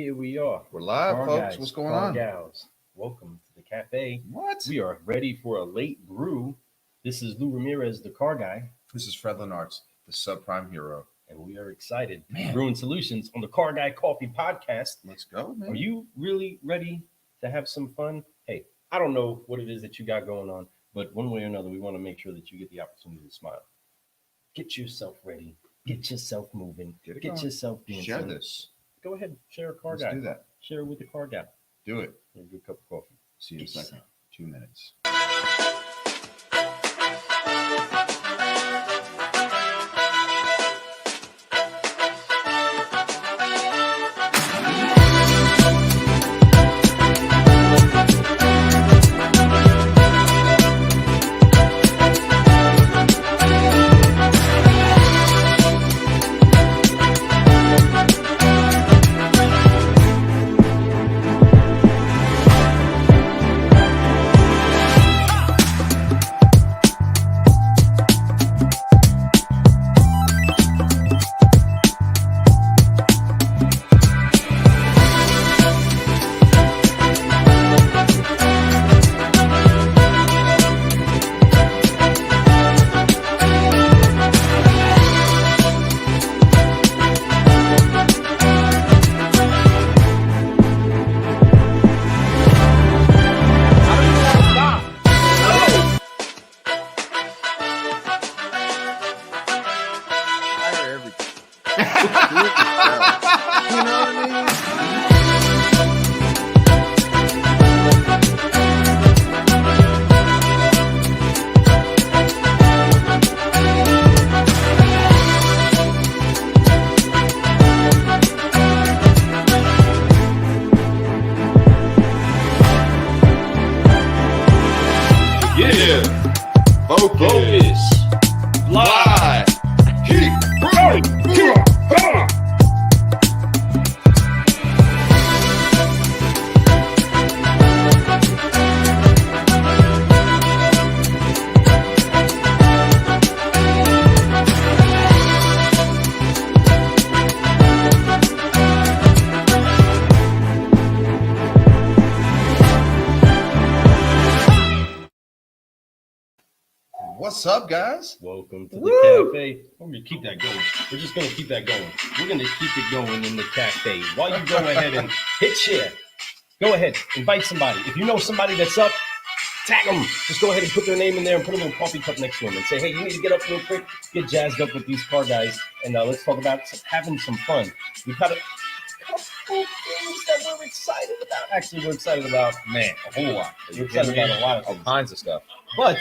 here we are. We're live, Car folks. guys, What's going car on? gals. Welcome to the cafe. What? We are ready for a late brew. This is Lou Ramirez, the car guy, This is Fred Lenartz, the subprime hero. and we are excited. Man. Brewing Solutions on the Car Guy Coffee Podcast. Let's go, man. Are you really ready to have some fun? Hey, I don't know what it is that you got going on, but one way or another, we want to make sure that you get the opportunity to smile. Get yourself ready. Get yourself moving. Get it Get going. yourself dancing. Share this. Go ahead, share a car Let's guy. do that. Share it with the car guy. Do it. Have a good cup of coffee. See you in a second. 2 minutes. Focus. Live. Keep rolling. What's up, guys? Welcome to the Woo! cafe. We're going to keep that going. We're just going to keep that going. We're going to keep it going in the cafe. While you go ahead and hit share, go ahead, invite somebody. If you know somebody that's up, tag them. Just go ahead and put their name in there and put a little coffee cup next to them and say, hey, you need to get up real quick, get jazzed up with these car guys, and let's talk about having some fun. We've got a couple things that we're excited about. Actually, we're excited about, man, a whole lot. We're excited about a lot of all things. kinds of stuff. But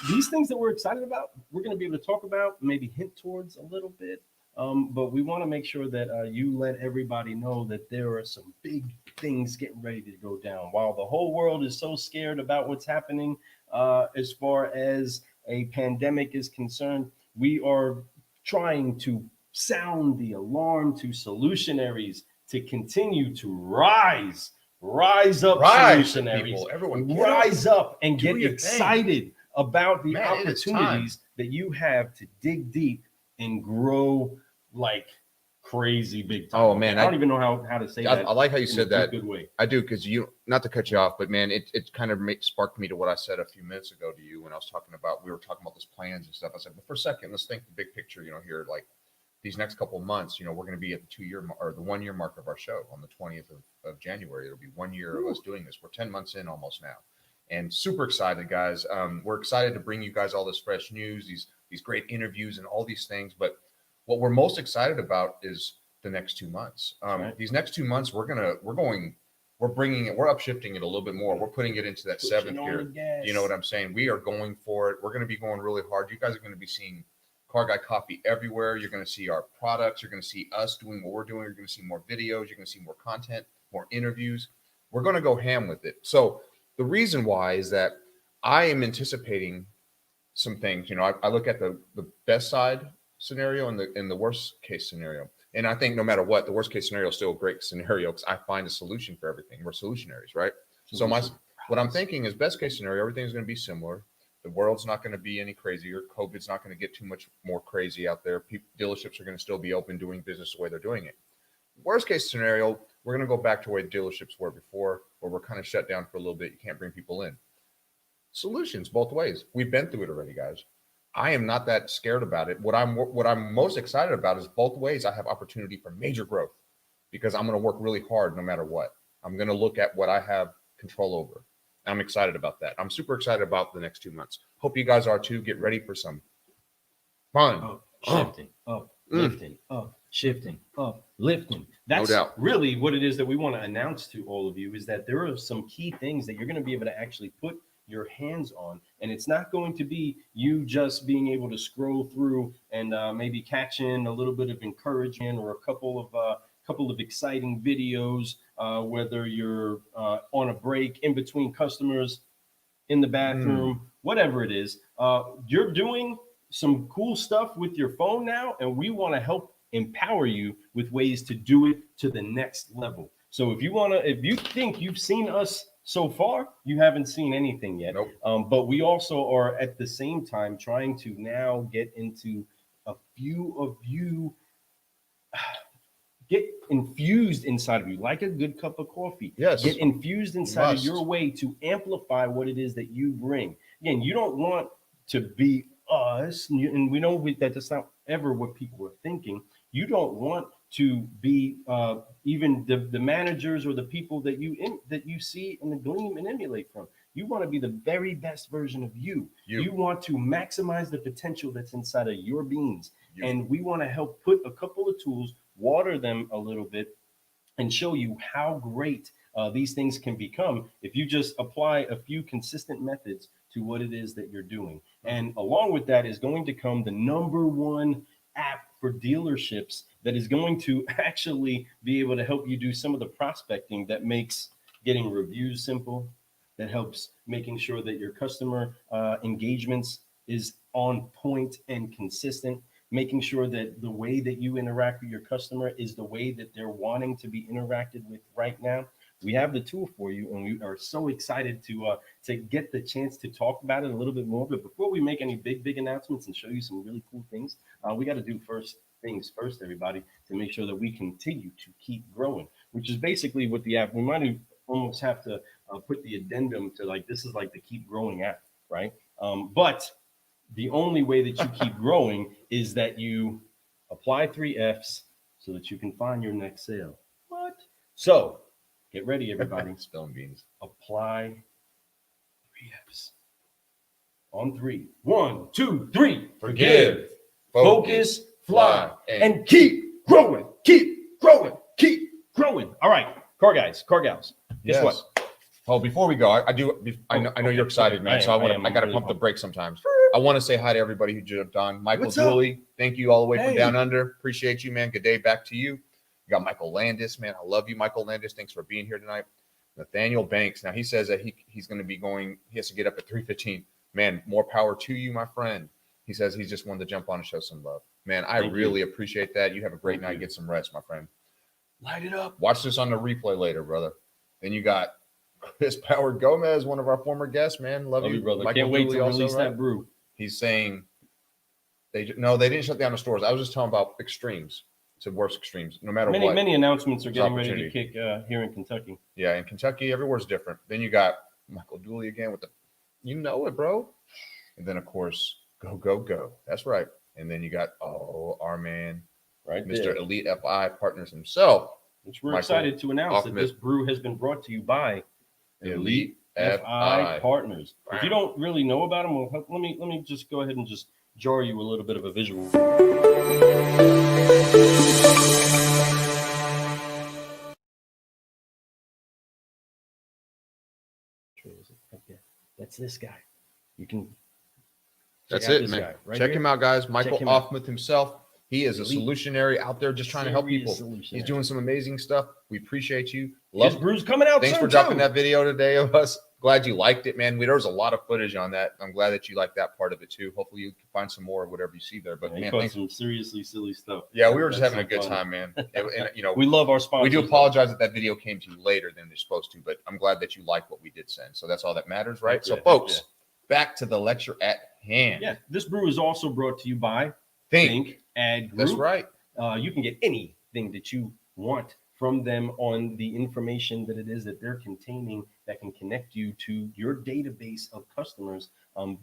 these things that we're excited about, we're going to be able to talk about, maybe hint towards a little bit. But we want to make sure that you let everybody know that there are some big things getting ready to go down. While the whole world is so scared about what's happening as far as a pandemic is concerned, we are trying to sound the alarm to solutionaries to continue to rise up, solutionaries. people. Everyone get Rise up and Do get your thing. excited about the Man, it is time. opportunities that you have to dig deep and grow like crazy big time. Oh, man, I don't even know how to say that. I like how you in said a that. good way. I do, because not to cut you off, but man, it kind of sparked me to what I said a few minutes ago to you when I was talking about, we were talking about those plans and stuff. I said, but for a second, let's think the big picture, here, like these next couple of months, we're going to be at the 2-year or the 1 year mark of our show on the 20th of January. It'll be 1 year of us doing this. We're 10 months in almost now. And super excited, guys. We're excited to bring you guys all this fresh news, these great interviews and all these things. But what we're most excited about is the next 2 months. Right. These next 2 months, we're upshifting it a little bit more. We're putting it into that Pushing seventh on year. the gas. You know what I'm saying? We are going for it. We're going to be going really hard. You guys are going to be seeing Car Guy Coffee everywhere. You're going to see our products. You're going to see us doing what we're doing. You're going to see more videos. You're going to see more content, more interviews. We're going to go ham with it. So the reason why is that I am anticipating some things. I look at the best side scenario and the worst case scenario. And I think no matter what, the worst case scenario is still a great scenario because I find a solution for everything. We're solutionaries, right? So what I'm thinking is best case scenario, everything's going to be similar. The world's not going to be any crazier. COVID's not going to get too much more crazy out there. Dealerships are going to still be open doing business the way they're doing it. Worst case scenario, we're going to go back to where dealerships were before, where we're kind of shut down for a little bit. You can't bring people in. Solutions both ways. We've been through it already, guys. I am not that scared about it. What I'm most excited about is both ways I have opportunity for major growth, because I'm going to work really hard no matter what. I'm going to look at what I have control over. I'm excited about that. I'm super excited about the next 2 months. Hope you guys are too. Get ready for some fun. Up, shifting, up, lifting, up, shifting, up, lifting. That's doubt. really what it is that we want to announce to all of you, is that there are some key things that you're going to be able to actually put your hands on, and it's not going to be you just being able to scroll through and maybe catch in a little bit of encouragement or a couple of exciting videos, whether you're on a break in between customers, in the bathroom, whatever it is. You're doing some cool stuff with your phone now, and we want to help empower you with ways to do it to the next level. So if you think you've seen us so far, you haven't seen anything yet. Nope. But we also are at the same time trying to now get into a few of you, get infused inside of you like a good cup of coffee. Yes. Get infused inside of Must. your way to amplify what it is that you bring. Again, you don't want to be us, and we know that that's not ever what people are thinking. You don't want to be even the managers or the people that you see in the gleam and emulate from. You want to be the very best version of you. You want to maximize the potential that's inside of your beings. And we want to help put a couple of tools, water them a little bit, and show you how great these things can become if you just apply a few consistent methods to what it is that you're doing. And along with that is going to come the #1 app for dealerships that is going to actually be able to help you do some of the prospecting that makes getting reviews simple, that helps making sure that your customer engagements is on point and consistent, making sure that the way that you interact with your customer is the way that they're wanting to be interacted with right now. We have the tool for you, and we are so excited to get the chance to talk about it a little bit more. But before we make any big announcements and show you some really cool things, we got to do first things first, everybody, to make sure that we continue to keep growing, which is basically what the app. We might almost have to put the addendum to, like, this is like the keep growing app, right? But the only way that you keep growing is that you apply 3 F's so that you can find your next sale. What? So get ready, everybody. Spelling beans. Apply 3 F's. On 3. 1, 2, 3. Forgive, focus, fly, and keep growing. Keep growing. Keep growing. All right, car guys, car gals. Guess what? Oh, before we go, I know you're excited, man. So I got to pump the brakes sometimes. I want to say hi to everybody who jumped on. Michael Dooley, thank you all the way from down under. Appreciate you, man. Good day back to you. You got Michael Landis, man. I love you, Michael Landis. Thanks for being here tonight. Nathaniel Banks. Now he says that he's going to be going. He has to get up at 3:15. Man, more power to you, my friend. He says he just wanted to jump on and show some love. Man, I really appreciate that. You have a great night. Get some rest, my friend. Light it up. Watch this on the replay later, brother. Then you got Chris Power Gomez, one of our former guests, man. Love you, brother. Michael Can't wait Dooley to also, release right? that brew. He's saying they didn't shut down the stores. I was just talking about extremes. It's the worst extremes. No matter what. Many announcements are getting ready to kick here in Kentucky. Yeah, in Kentucky, everywhere's different. Then you got Michael Dooley again with the, you know it, bro. And then, of course, go. That's right. And then you got, our man, right, Mr. there. Elite FI Partners himself. Which we're excited to announce that this brew has been brought to you by Elite FI Partners. If you don't really know about them, well, let me just go ahead and just jar you a little bit of a visual. Okay, that's this guy. You can. That's it, man. Check him out, guys. Michael Offmuth himself. He is a solutionary out there just trying to help people. He's doing some amazing stuff. We appreciate you. Love Brew's coming out. Thanks for dropping that video today of us. Glad you liked it, man. There was a lot of footage on that. I'm glad that you liked that part of it too. Hopefully you can find some more of whatever you see there. But man, thanks. Some seriously silly stuff. Yeah, we were just having a good time, man. And we love our sponsors. We do apologize that video came to you later than it's supposed to, but I'm glad that you like what we did send. So that's all that matters, right? So folks, back to the lecture at hand. Yeah, this brew is also brought to you by Think Add Group. That's right. You can get anything that you want from them on the information that it is that they're containing that can connect you to your database of customers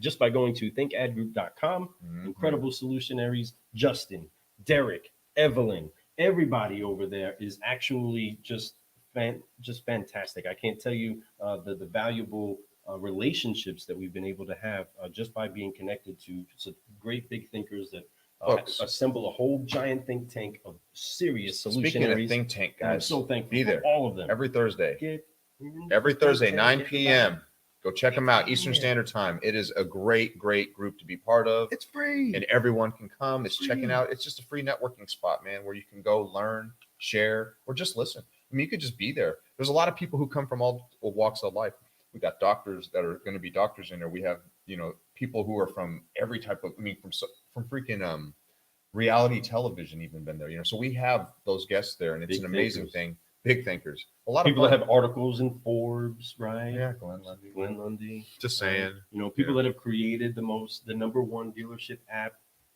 just by going to thinkadgroup.com. Mhm. Incredible Solutionaries, Justin, Derek, Evelyn, everybody over there is actually just fantastic. I can't tell you the valuable relationships that we've been able to have just by being connected to such great big thinkers that Folks. assemble a whole giant think tank of serious Speaking of solutionaries. think tank, And I'm guys, so thankful be for there all of them. every Thursday. Get in Every the Thursday, think 9 tank, p.m. Go check them out, Get in Eastern there. Standard Time. It is a great group to be part of, It's free. and everyone can come. It's Free. checking out. It's just a free networking spot, man, where you can go learn, share, or just listen. I mean, you could just be there. There's a lot of people who come from all walks of life. We got doctors that are going to be doctors in there. We have, people who are from every type of, from freaking reality television even been there. So we have those guests there, and it's Big an amazing thinkers. thing. Big thinkers. A lot People of that fun. have articles in Forbes, right? Yeah, Glenn Lundy. Glenn Lundy. Just saying. People that have created the number one dealership app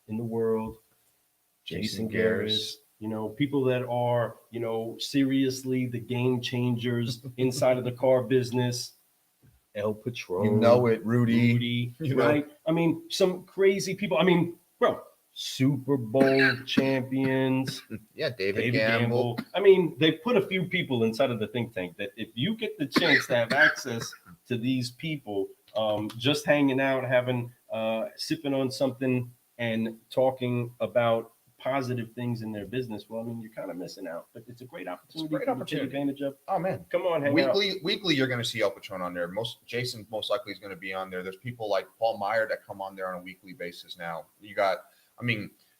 in the world. Jason Garris. People that are, seriously the game changers inside of the car business. El Patron. You know it, Rudy. Right? I mean, some crazy people. I mean, bro, Super Bowl champions. Yeah, David Gamble. I mean, they put a few people inside of the think tank that if you get the chance to have access to these people, just hanging out, having, sipping on something and talking about positive things in their business, well, I mean, you're kind of missing out, but it's a great opportunity for you to take advantage of. Oh man, come on, hang out. Weekly, you're going to see El Patron on there. Jason most likely is going to be on there. There's people like Paul Meyer that come on there on a weekly basis now. You got,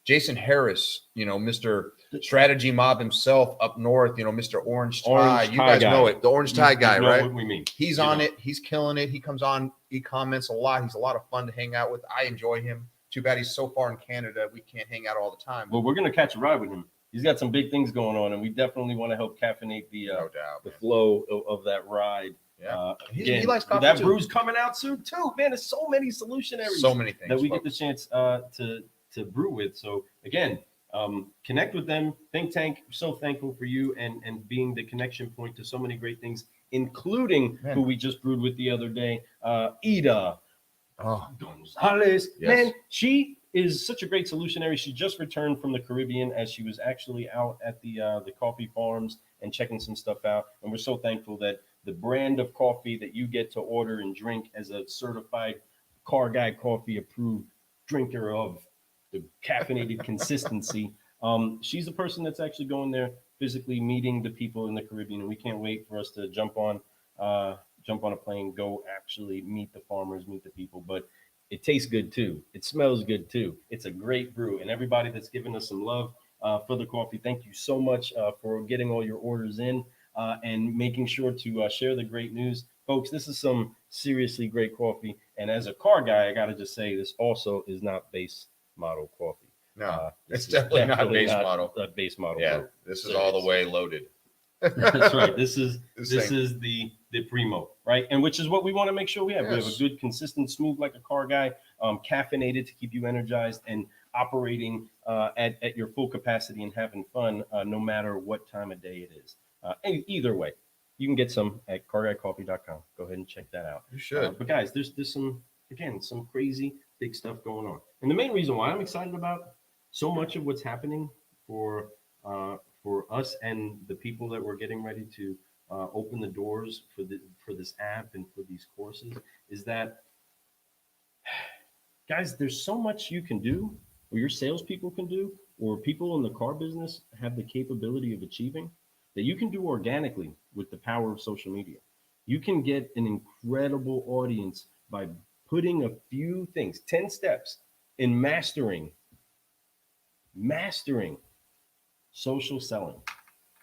Jason Harris, Mr. Strategy Mob himself up north, Mr. Orange Tie. You guys know it. The Orange Tie guy, know right? What we mean. He's on it. He's killing it. He comes on. He comments a lot. He's a lot of fun to hang out with. I enjoy him. Too bad he's so far in Canada. We can't hang out all the time. Well, we're going to catch a ride with him. He's got some big things going on, and we definitely want to help caffeinate the flow of that ride. Yeah. He likes coffee that too. brew's coming out soon too. Man, there's so many solutionaries. So many things that we folks. get the chance to brew with. So again, connect with them. Think Tank. So thankful for you and being the connection point to so many great things, including who we just brewed with the other day, Ida Gonzalez. Yes. Man, she is such a great solutionary. She just returned from the Caribbean as she was actually out at the coffee farms and checking some stuff out. And we're so thankful that the brand of coffee that you get to order and drink as a certified Car Guy Coffee approved drinker of the caffeinated consistency. She's the person that's actually going there physically meeting the people in the Caribbean, and we can't wait for us to jump on a plane, go actually meet the farmers, meet the people. But it tastes good too. It smells good too. It's a great brew, and everybody that's given us some love for the coffee, thank you so much for getting all your orders in and making sure to share the great news. Folks, this is some seriously great coffee. And as a car guy, I got to just say this also is not base model coffee. No, it's definitely not base model. A base model. Yeah, brew. this is all the way loaded. That's right. This is the primo, right? And which is what we want to make sure we have. We have a good, consistent, smooth like a car guy, caffeinated to keep you energized and operating at your full capacity and having fun no matter what time of day it is. Either way, you can get some at carguycoffee.com. Go ahead and check that out. You should. But guys, there's some crazy big stuff going on. And the main reason why I'm excited about so much of what's happening for us and the people that we're getting ready to open the doors for this app and for these courses is that, guys, there's so much you can do, or your salespeople can do, or people in the car business have the capability of achieving that you can do organically with the power of social media. You can get an incredible audience by putting a few things, 10 steps in mastering social selling.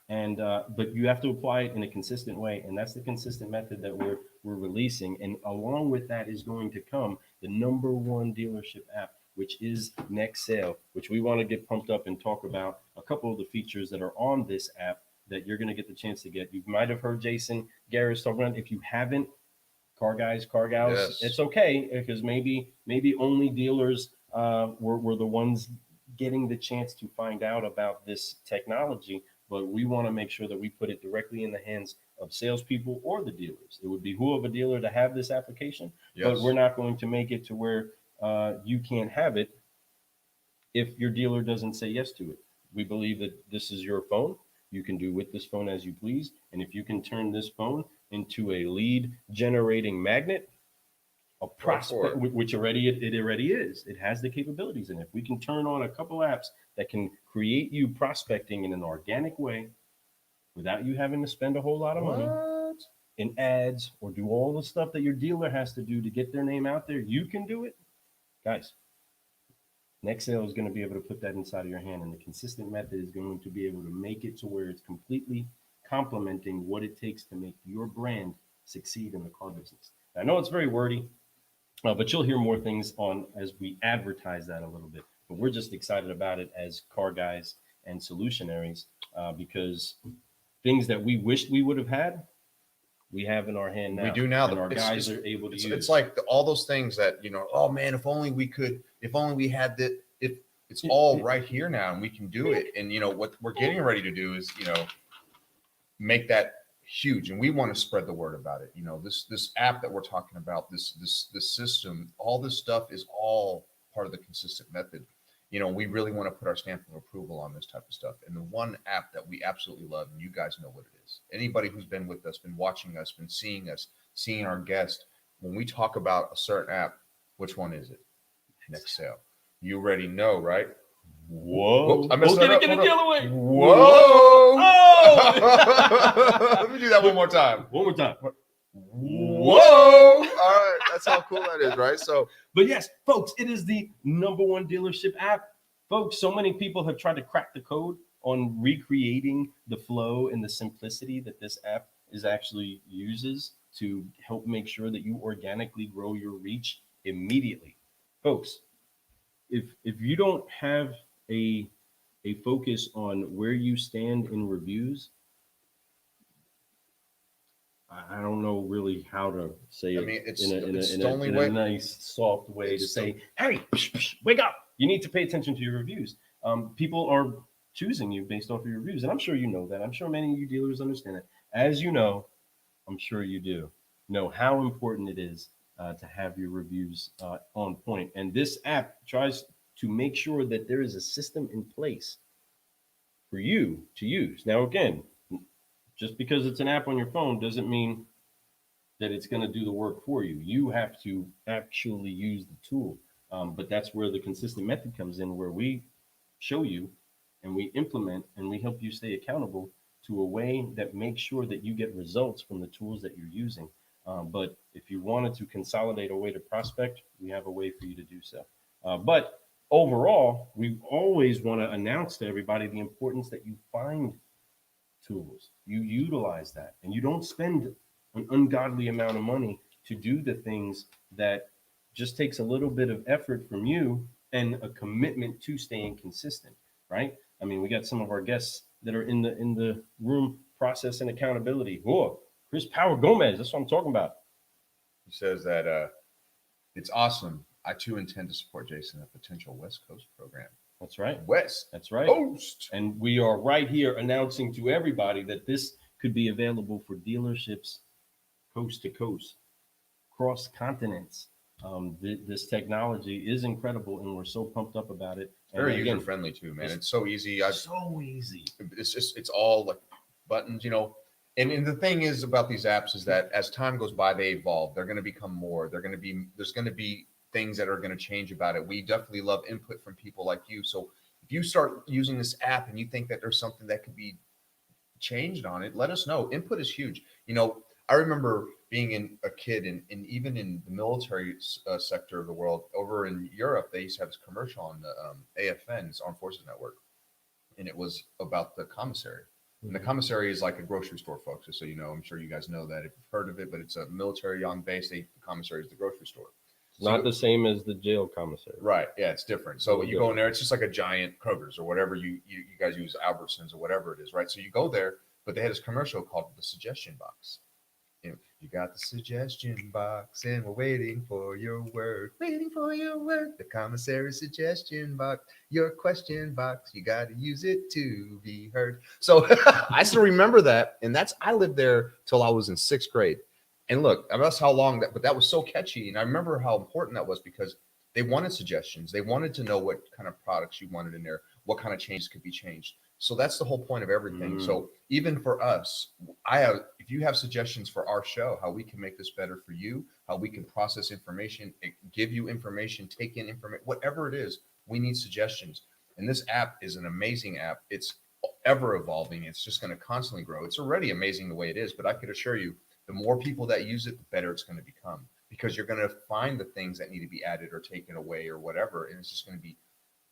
And but you have to apply it in a consistent way, and that's the consistent method that we're releasing. And along with that is going to come the #1 dealership app, which is Next Sale, which we want to get pumped up and talk about a couple of the features that are on this app that you're going to get the chance to get. You might have heard Jason Garris talk about it. If you haven't, car guys, car gals, It's okay, because maybe only dealers were the ones getting the chance to find out about this technology. but we want to make sure that we put it directly in the hands of salespeople or the dealers. It would behoove a dealer to have this application, but Yes. we're not going to make it to where you can't have it if your dealer doesn't say yes to it. We believe that this is your phone. You can do with this phone as you please. And if you can turn this phone into a lead generating magnet, a prospect, which already it already is, it has the capabilities in it. If we can turn on a couple apps that can create you prospecting in an organic way without you having to spend a whole lot of money in ads or do all the stuff that your dealer has to do to get their name out there, you can do it. Guys, Nextel is going to be able to put that inside of your hand, and the consistent method is going to be able to make it to where it's completely complementing what it takes to make your brand succeed in the car business. I know it's very wordy, but you'll hear more things on as we advertise that a little bit. But we're just excited about it as car guys and solutionaries because things that we wished we would have had, we have in our hand now. We do now. And our guys are able to use. It's like all those things that, oh man, if only we could, if only we had that, if it's all right here now and we can do it. And, what we're getting ready to do is, make that huge. And we want to spread the word about it. This app that we're talking about, this system, all this stuff is all part of the consistent method. We really want to put our stamp of approval on this type of stuff. And the one app that we absolutely love, and you guys know what it is. Anybody who's been with us, been watching us, been seeing us, seeing our guests, when we talk about a certain app, which one is it? Nextel. You already know, right? Whoa. I messed get up. it the other way. Whoa. Oh! Let me do that one more time. One more time. Whoa. All right. That's how cool that is, right? So, but yes, folks, it is the #1 dealership app. Folks, so many people have tried to crack the code on recreating the flow and the simplicity that this app is actually uses to help make sure that you organically grow your reach immediately. Folks, if you don't have a focus on where you stand in reviews, I don't know really how to say it. I mean, it's in the only way. a nice, soft way to say, hey, wake up. You need to pay attention to your reviews. People are choosing you based off of your reviews. And I'm sure you know that. I'm sure many of you dealers understand it. As you know, I'm sure you do know how important it is to have your reviews on point. And this app tries to make sure that there is a system in place for you to use. Now, again, just because it's an app on your phone doesn't mean that it's going to do the work for you. You have to actually use the tool. But that's where the consistent method comes in, where we show you and we implement and we help you stay accountable to a way that makes sure that you get results from the tools that you're using. But if you wanted to consolidate a way to prospect, we have a way for you to do so. But overall, we always want to announce to everybody the importance that you find tools, you utilize that, and you don't spend an ungodly amount of money to do the things that just takes a little bit of effort from you and a commitment to staying consistent, right? I mean, we got some of our guests that are in the room, process and accountability. Whoa, Chris Power Gomez, that's what I'm talking about. He says that it's awesome. I too intend to support Jason in a potential West Coast program. That's right. West That's right. Coast. And we are right here announcing to everybody that this could be available for dealerships coast to coast, cross continents. This technology is incredible, and we're so pumped up about it. Very user friendly too, man. It's so easy. So easy. It's all like buttons, And the thing is about these apps is that as time goes by, they evolve. They're going to become more. There's going to be things that are going to change about it. We definitely love input from people like you. So if you start using this app and you think that there's something that could be changed on it, let us know. Input is huge. I remember being a kid and even in the military sector of the world over in Europe, they used to have this commercial on the AFN's Armed Forces Network. And it was about the commissary. And the commissary is like a grocery store, folks. So, I'm sure you guys know that if you've heard of it, but it's a military on base. The commissary is the grocery store. Not the same as the jail commissary. Right. Yeah, it's different. So you go in there, it's just like a giant Kroger's or whatever you guys use, Albertsons or whatever it is, right? So you go there, but they had this commercial called the suggestion box. You got the suggestion box, and we're waiting for your word. Waiting for your word. The commissary suggestion box, your question box. You got to use it to be heard. So I still remember that, and I lived there till I was in 6th grade. And look, that's how long that, but that was so catchy, and I remember how important that was because they wanted suggestions. They wanted to know what kind of products you wanted in there, what kind of changes could be changed. So that's the whole point of everything. So even for us, if you have suggestions for our show, how we can make this better for you, how we can process information, give you information, take in information, whatever it is, we need suggestions. And this app is an amazing app. It's ever evolving. It's just going to constantly grow. It's already amazing the way it is, but I could assure you, the more people that use it, the better it's going to become because you're going to find the things that need to be added or taken away or whatever. And it's just going to be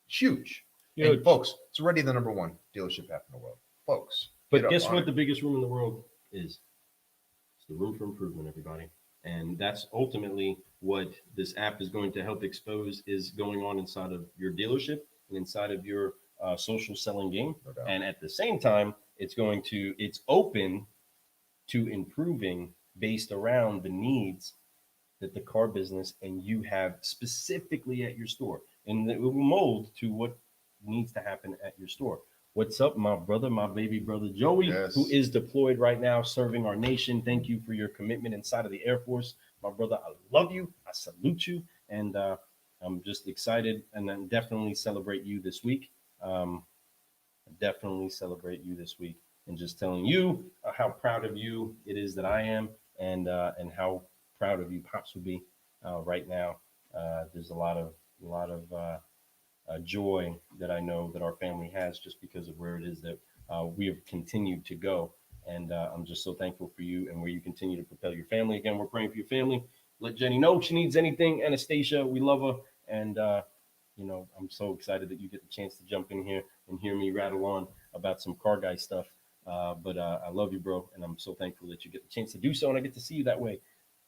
huge. And folks, it's already the #1 dealership app in the world. Folks. But guess what? The biggest room in the world is? It's the room for improvement, everybody. And that's ultimately what this app is going to help expose is going on inside of your dealership and inside of your social selling game. No doubt. And at the same time, it's open to improving based around the needs that the car business and you have specifically at your store. And it will mold to what needs to happen at your store. What's up, my brother, my baby brother, Joey, Yes. who is deployed right now serving our nation. Thank you for your commitment inside of the Air Force. My brother, I love you. I salute you. And I'm just excited and then definitely celebrate you this week. Definitely celebrate you this week. And just telling you how proud of you it is that I am and how proud of you Pops will be right now. There's a lot of joy that I know that our family has just because of where it is that we have continued to go. And I'm just so thankful for you and where you continue to propel your family. Again, we're praying for your family. Let Jenny know if she needs anything. Anastasia, we love her. And, I'm so excited that you get the chance to jump in here and hear me rattle on about some car guy stuff. But I love you, bro. And I'm so thankful that you get the chance to do so. And I get to see you that way.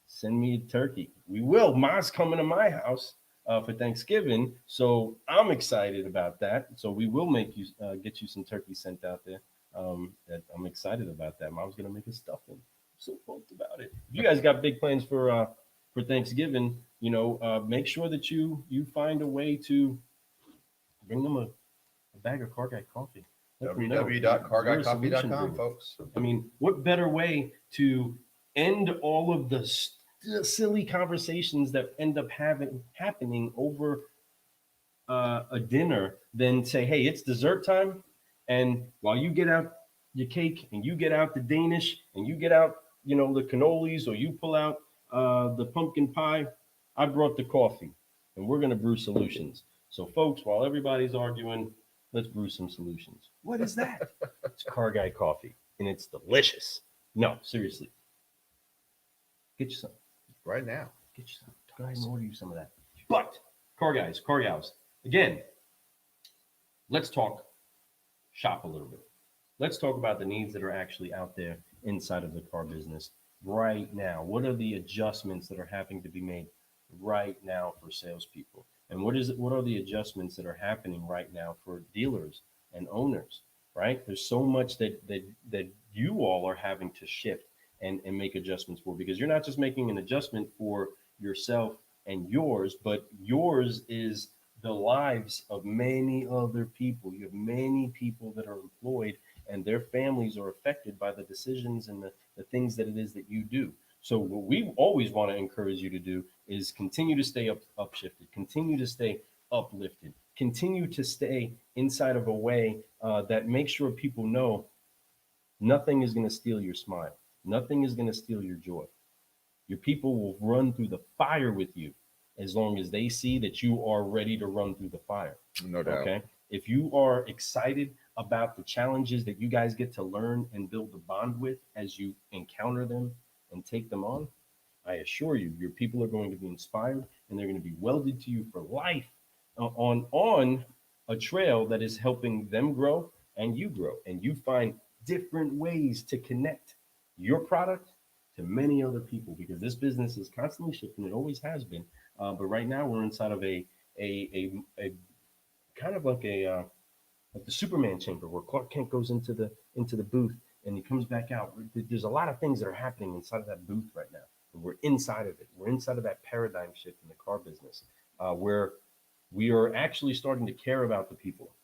Send me a turkey. We will. Ma's coming to my house for Thanksgiving. So I'm excited about that. So we will make you get you some turkey sent out there. That I'm excited about that. Mom's going to make a stuffing. I'm so pumped about it. If you guys got big plans for Thanksgiving, make sure that you find a way to bring them a bag of Car Guy coffee. www.carguycoffee.com, folks. I mean, what better way to end all of the silly conversations that end up happening over a dinner than say, hey, it's dessert time. And while you get out your cake and you get out the Danish and you get out, the cannolis or you pull out the pumpkin pie, I brought the coffee and we're going to brew solutions. So folks, while everybody's arguing, let's brew some solutions. What is that? It's Car Guy coffee and it's delicious. No, seriously. Get you some. Right now. Get you some. Go ahead and order you some of that. But car guys, car gals, again, let's talk shop a little bit. Let's talk about the needs that are actually out there inside of the car business right now. What are the adjustments that are having to be made right now for salespeople? And what are the adjustments that are happening right now for dealers and owners, right? There's so much that you all are having to shift and make adjustments for, because you're not just making an adjustment for yourself and yours, but yours is the lives of many other people. You have many people that are employed and their families are affected by the decisions and the things that it is that you do. So what we always want to encourage you to do is continue to stay upshifted, continue to stay uplifted, continue to stay inside of a way that makes sure people know nothing is going to steal your smile. Nothing is going to steal your joy. Your people will run through the fire with you as long as they see that you are ready to run through the fire. No doubt. Okay. If you are excited about the challenges that you guys get to learn and build the bond with as you encounter them and take them on, I assure you, your people are going to be inspired and they're going to be welded to you for life on a trail that is helping them grow and you grow. And you find different ways to connect your product to many other people, because this business is constantly shifting. It always has been. But right now we're inside of a kind of like the Superman chamber where Clark Kent goes into the booth and he comes back out. There's a lot of things that are happening inside of that booth right now. We're inside of it. We're inside of that paradigm shift in the car business, where we are actually starting to care about the people,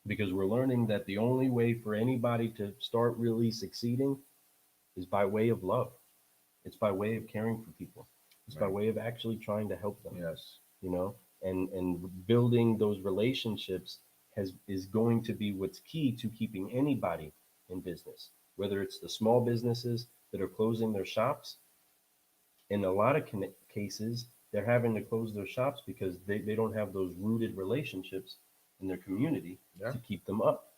because we're learning that the only way for anybody to start really succeeding is by way of love. It's by way of caring for people. It's by Right. way of actually trying to help them. Yes. You know, and building those relationships is going to be what's key to keeping anybody in business, whether it's the small businesses that are closing their shops. In a lot of cases, they're having to close their shops because they don't have those rooted relationships in their community Yeah. to keep them up,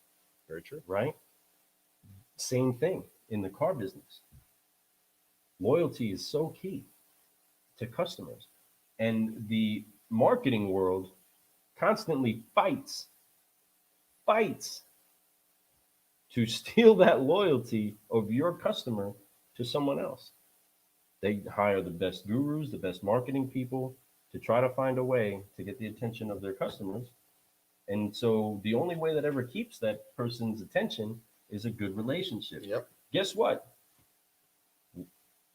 Very true. right? Same thing in the car business. Loyalty is so key to customers. And the marketing world constantly fights to steal that loyalty of your customer to someone else. They hire the best gurus, the best marketing people to try to find a way to get the attention of their customers. And so the only way that ever keeps that person's attention is a good relationship. Yep. Guess what?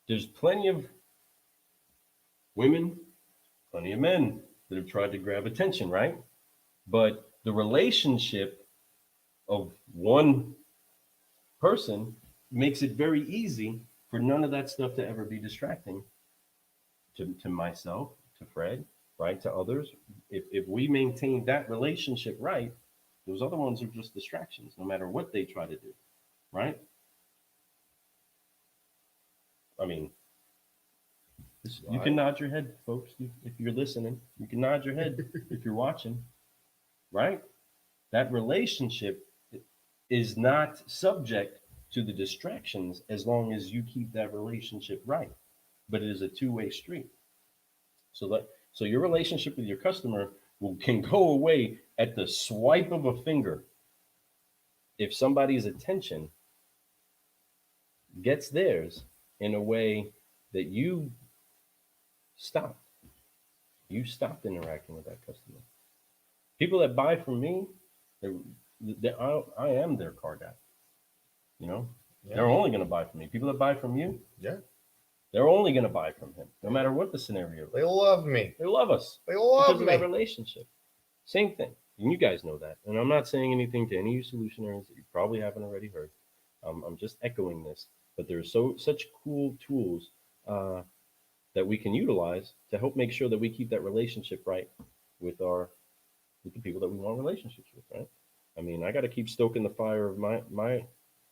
There's plenty of women, plenty of men that have tried to grab attention, right? But the relationship of one person makes it very easy for none of that stuff to ever be distracting to myself, to Fred, right? To others. If we maintain that relationship right, those other ones are just distractions, no matter what they try to do, right? I mean, you can nod your head, folks, if you're listening. You can nod your head if you're watching, right? That relationship is not subject to the distractions as long as you keep that relationship right. But it is a two-way street. So your relationship with your customer can go away at the swipe of a finger if somebody's attention gets theirs in a way that stop. You stopped interacting with that customer. People that buy from me, I am their car guy. You know, Yeah. they're only going to buy from me. People that buy from you, Yeah. they're only going to buy from him, no matter what the scenario is. They love me. They love us They because love of that me. relationship. Same thing. And you guys know that. And I'm not saying anything to any of you solutionaries that you probably haven't already heard. I'm just echoing this. But there's such cool tools that we can utilize to help make sure that we keep that relationship right with the people that we want relationships with, right? I mean, I got to keep stoking the fire of my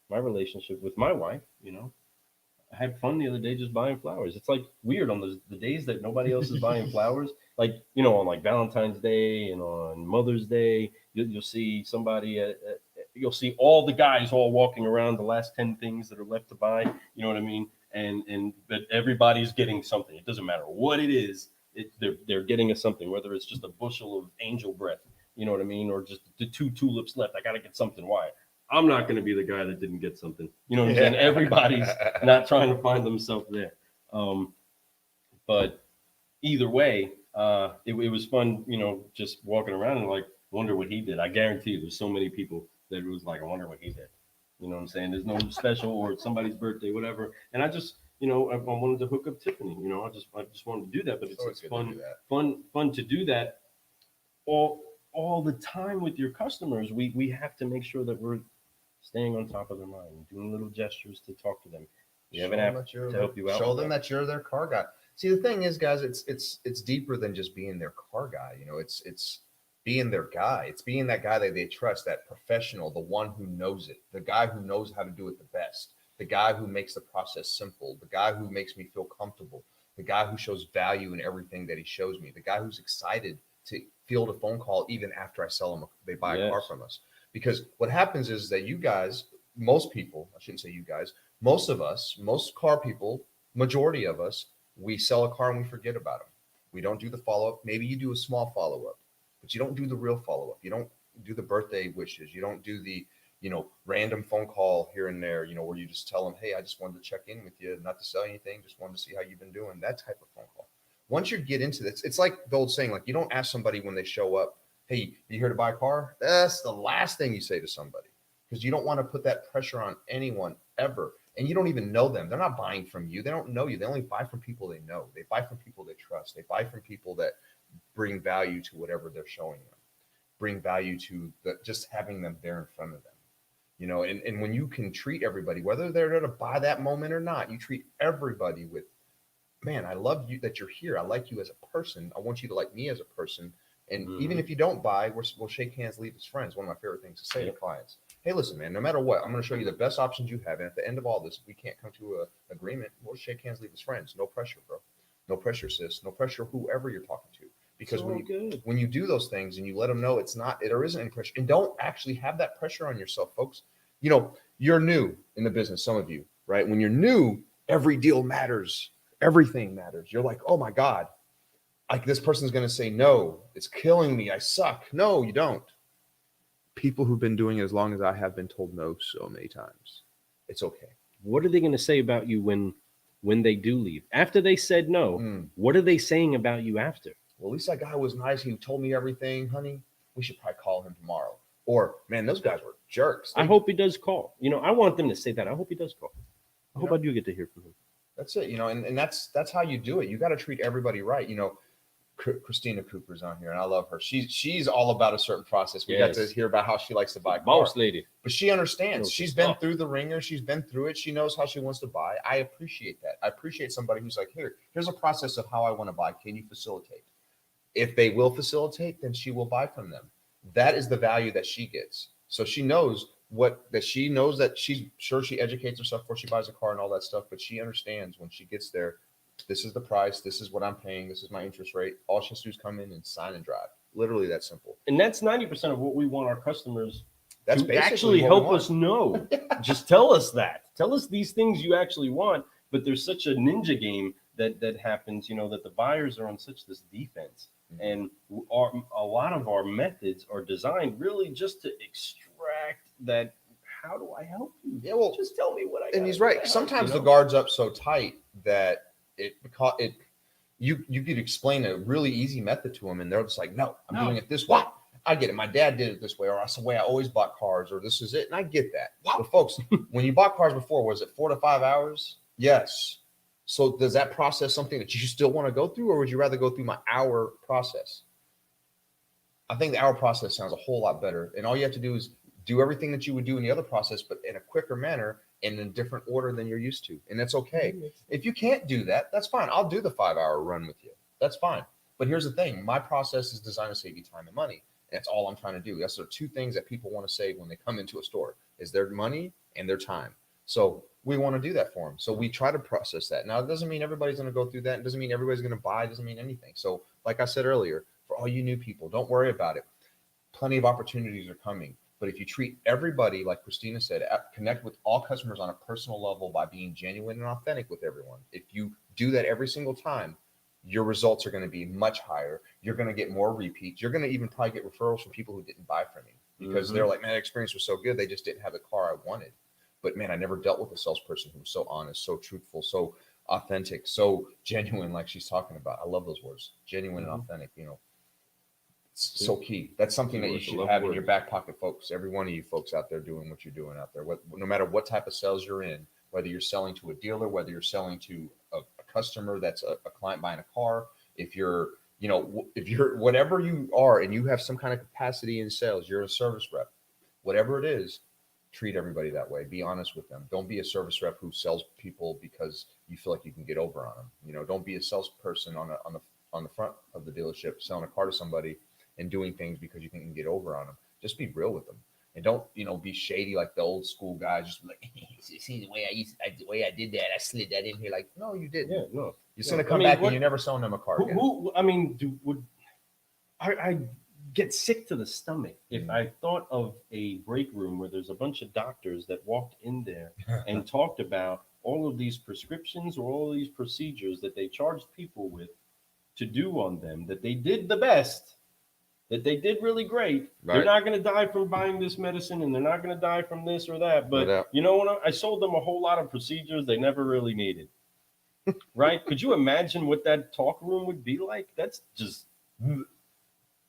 relationship with my wife. You know, I had fun the other day just buying flowers. It's like weird on the days that nobody else is buying flowers. Like, you know, on like Valentine's Day and on Mother's Day, you'll see somebody you'll see all the guys all walking around the last 10 things that are left to buy. You know what I mean? But everybody's getting something. It doesn't matter what it is. They're getting us something, whether it's just a bushel of angel breath, you know what I mean, or just the 2 tulips left. I got to get something. Why? I'm not going to be the guy that didn't get something. You know what I'm saying? Everybody's not trying to find themselves there. But either way, it was fun, you know, just walking around and like, wonder what he did. I guarantee you there's so many people that it was like, I wonder what he did. You know what I'm saying? There's no special or it's somebody's birthday, whatever. And I just, you know, I wanted to hook up Tiffany. You know, I just wanted to do that. But it's fun to do that all the time with your customers. We have to make sure that we're staying on top of their mind, doing little gestures to talk to them. We have an app to help you out. Show them that you're their car guy. See, the thing is, guys, it's deeper than just being their car guy. You know, it's being their guy. It's being that guy that they trust, that professional, the one who knows it, the guy who knows how to do it the best, the guy who makes the process simple, the guy who makes me feel comfortable, the guy who shows value in everything that he shows me, the guy who's excited to field a phone call even after I sell them, they buy a car from us. Because what happens is that you guys, most people, I shouldn't say you guys, most of us, most car people, majority of us, we sell a car and we forget about them. We don't do the follow-up. Maybe you do a small follow-up, but you don't do the real follow-up. You don't do the birthday wishes. You don't do the, you know, random phone call here and there, you know, where you just tell them, hey, I just wanted to check in with you, not to sell anything, just wanted to see how you've been doing, that type of phone call. Once you get into this, it's like the old saying, like, you don't ask somebody when they show up, hey, you here to buy a car? That's the last thing you say to somebody. because you don't want to put that pressure on anyone ever. And you don't even know them. They're not buying from you. They don't know you. They only buy from people they know. They buy from people they trust. They buy from people that bring value to whatever they're showing them, bring value to just having them there in front of them. And when you can treat everybody, whether they're there to buy that moment or not, you treat everybody with, man, I love you that you're here. I like you as a person. I want you to like me as a person. And even if you don't buy, we'll shake hands, leave as friends. One of my favorite things to say to clients. Hey, listen, man, no matter what, I'm going to show you the best options you have. And at the end of all this, if we can't come to an agreement, we'll shake hands, leave as friends. No pressure, bro. No pressure, sis. No pressure, whoever you're talking to. Because when you do those things and you let them know there isn't any pressure, and don't actually have that pressure on yourself, folks. You're new in the business, some of you, right? When you're new, every deal matters. Everything matters. You're like, oh my God, like this person's going to say, no, it's killing me. I suck. No, you don't. People who've been doing it as long as I have been told no so many times. It's okay. What are they going to say about you when they do leave? After they said no, what are they saying about you after? Well, at least that guy was nice. He told me everything, honey. We should probably call him tomorrow. Or, man, those guys were jerks. I hope he does call. I want them to say that. I hope he does call. I hope I do get to hear from him. That's it, and that's how you do it. You got to treat everybody right. Christina Cooper's on here, and I love her. She's all about a certain process. We got to hear about how she likes to buy cars. Boss lady. But she understands. She's been through the ringer. She's been through it. She knows how she wants to buy. I appreciate that. I appreciate somebody who's like, here's a process of how I want to buy. Can you facilitate? If they will facilitate, then she will buy from them. That is the value that she gets. So she knows that she's sure she educates herself before she buys a car and all that stuff, but she understands when she gets there, this is the price, this is what I'm paying, this is my interest rate. All she has to do is come in and sign and drive. Literally that simple. And that's 90% of what we want our customers to actually help us know. Just tell us that. Tell us these things you actually want, but there's such a ninja game that happens, that the buyers are on such this defense. And a lot of our methods are designed really just to extract that. How do I help you? Yeah, well, just tell me what I. And he's right. Sometimes the guard's up so tight that you could explain a really easy method to them, and they're just like, "No, I'm doing it this way." I get it. My dad did it this way, or that's the way I always bought cars, or this is it, and I get that. But folks, when you bought cars before, was it 4 to 5 hours? Yes. So does that process something that you still want to go through, or would you rather go through my hour process? I think the hour process sounds a whole lot better. And all you have to do is do everything that you would do in the other process, but in a quicker manner and in a different order than you're used to. And that's okay. If you can't do that, that's fine. I'll do the 5-hour run with you. That's fine. But here's the thing. My process is designed to save you time and money. That's all I'm trying to do. That's the two things that people want to save when they come into a store is their money and their time. So we want to do that for them. So we try to process that. Now, it doesn't mean everybody's going to go through that. It doesn't mean everybody's going to buy. It doesn't mean anything. So like I said earlier, for all you new people, don't worry about it. Plenty of opportunities are coming. But if you treat everybody, like Christina said, connect with all customers on a personal level by being genuine and authentic with everyone. If you do that every single time, your results are going to be much higher. You're going to get more repeats. You're going to even probably get referrals from people who didn't buy from you because they're like, man, that experience was so good. They just didn't have the car I wanted. But man, I never dealt with a salesperson who was so honest, so truthful, so authentic, so genuine, like she's talking about. I love those words, genuine and authentic. It's so key. That's something that you should have in your back pocket, folks. Every one of you folks out there doing what you're doing out there, no matter what type of sales you're in, whether you're selling to a dealer, whether you're selling to a customer that's a client buying a car, if you're whatever you are and you have some kind of capacity in sales, you're a service rep, whatever it is. Treat everybody that way. Be honest with them. Don't be a service rep who sells people because you feel like you can get over on them. Don't be a salesperson on the front of the dealership selling a car to somebody and doing things because you can get over on them. Just be real with them, and don't be shady like the old school guys. Just like, see the way I did that, I slid that in here. Like, no, you didn't. Yeah, no. You're just gonna come back and you're never selling them a car again. I get sick to the stomach if I thought of a break room where there's a bunch of doctors that walked in there and talked about all of these prescriptions or all of these procedures that they charged people with to do on them, that they did the best, that they did really great. Right. They're not going to die from buying this medicine and they're not going to die from this or that. But you know what? I sold them a whole lot of procedures they never really needed. Right? Could you imagine what that talk room would be like? That's just...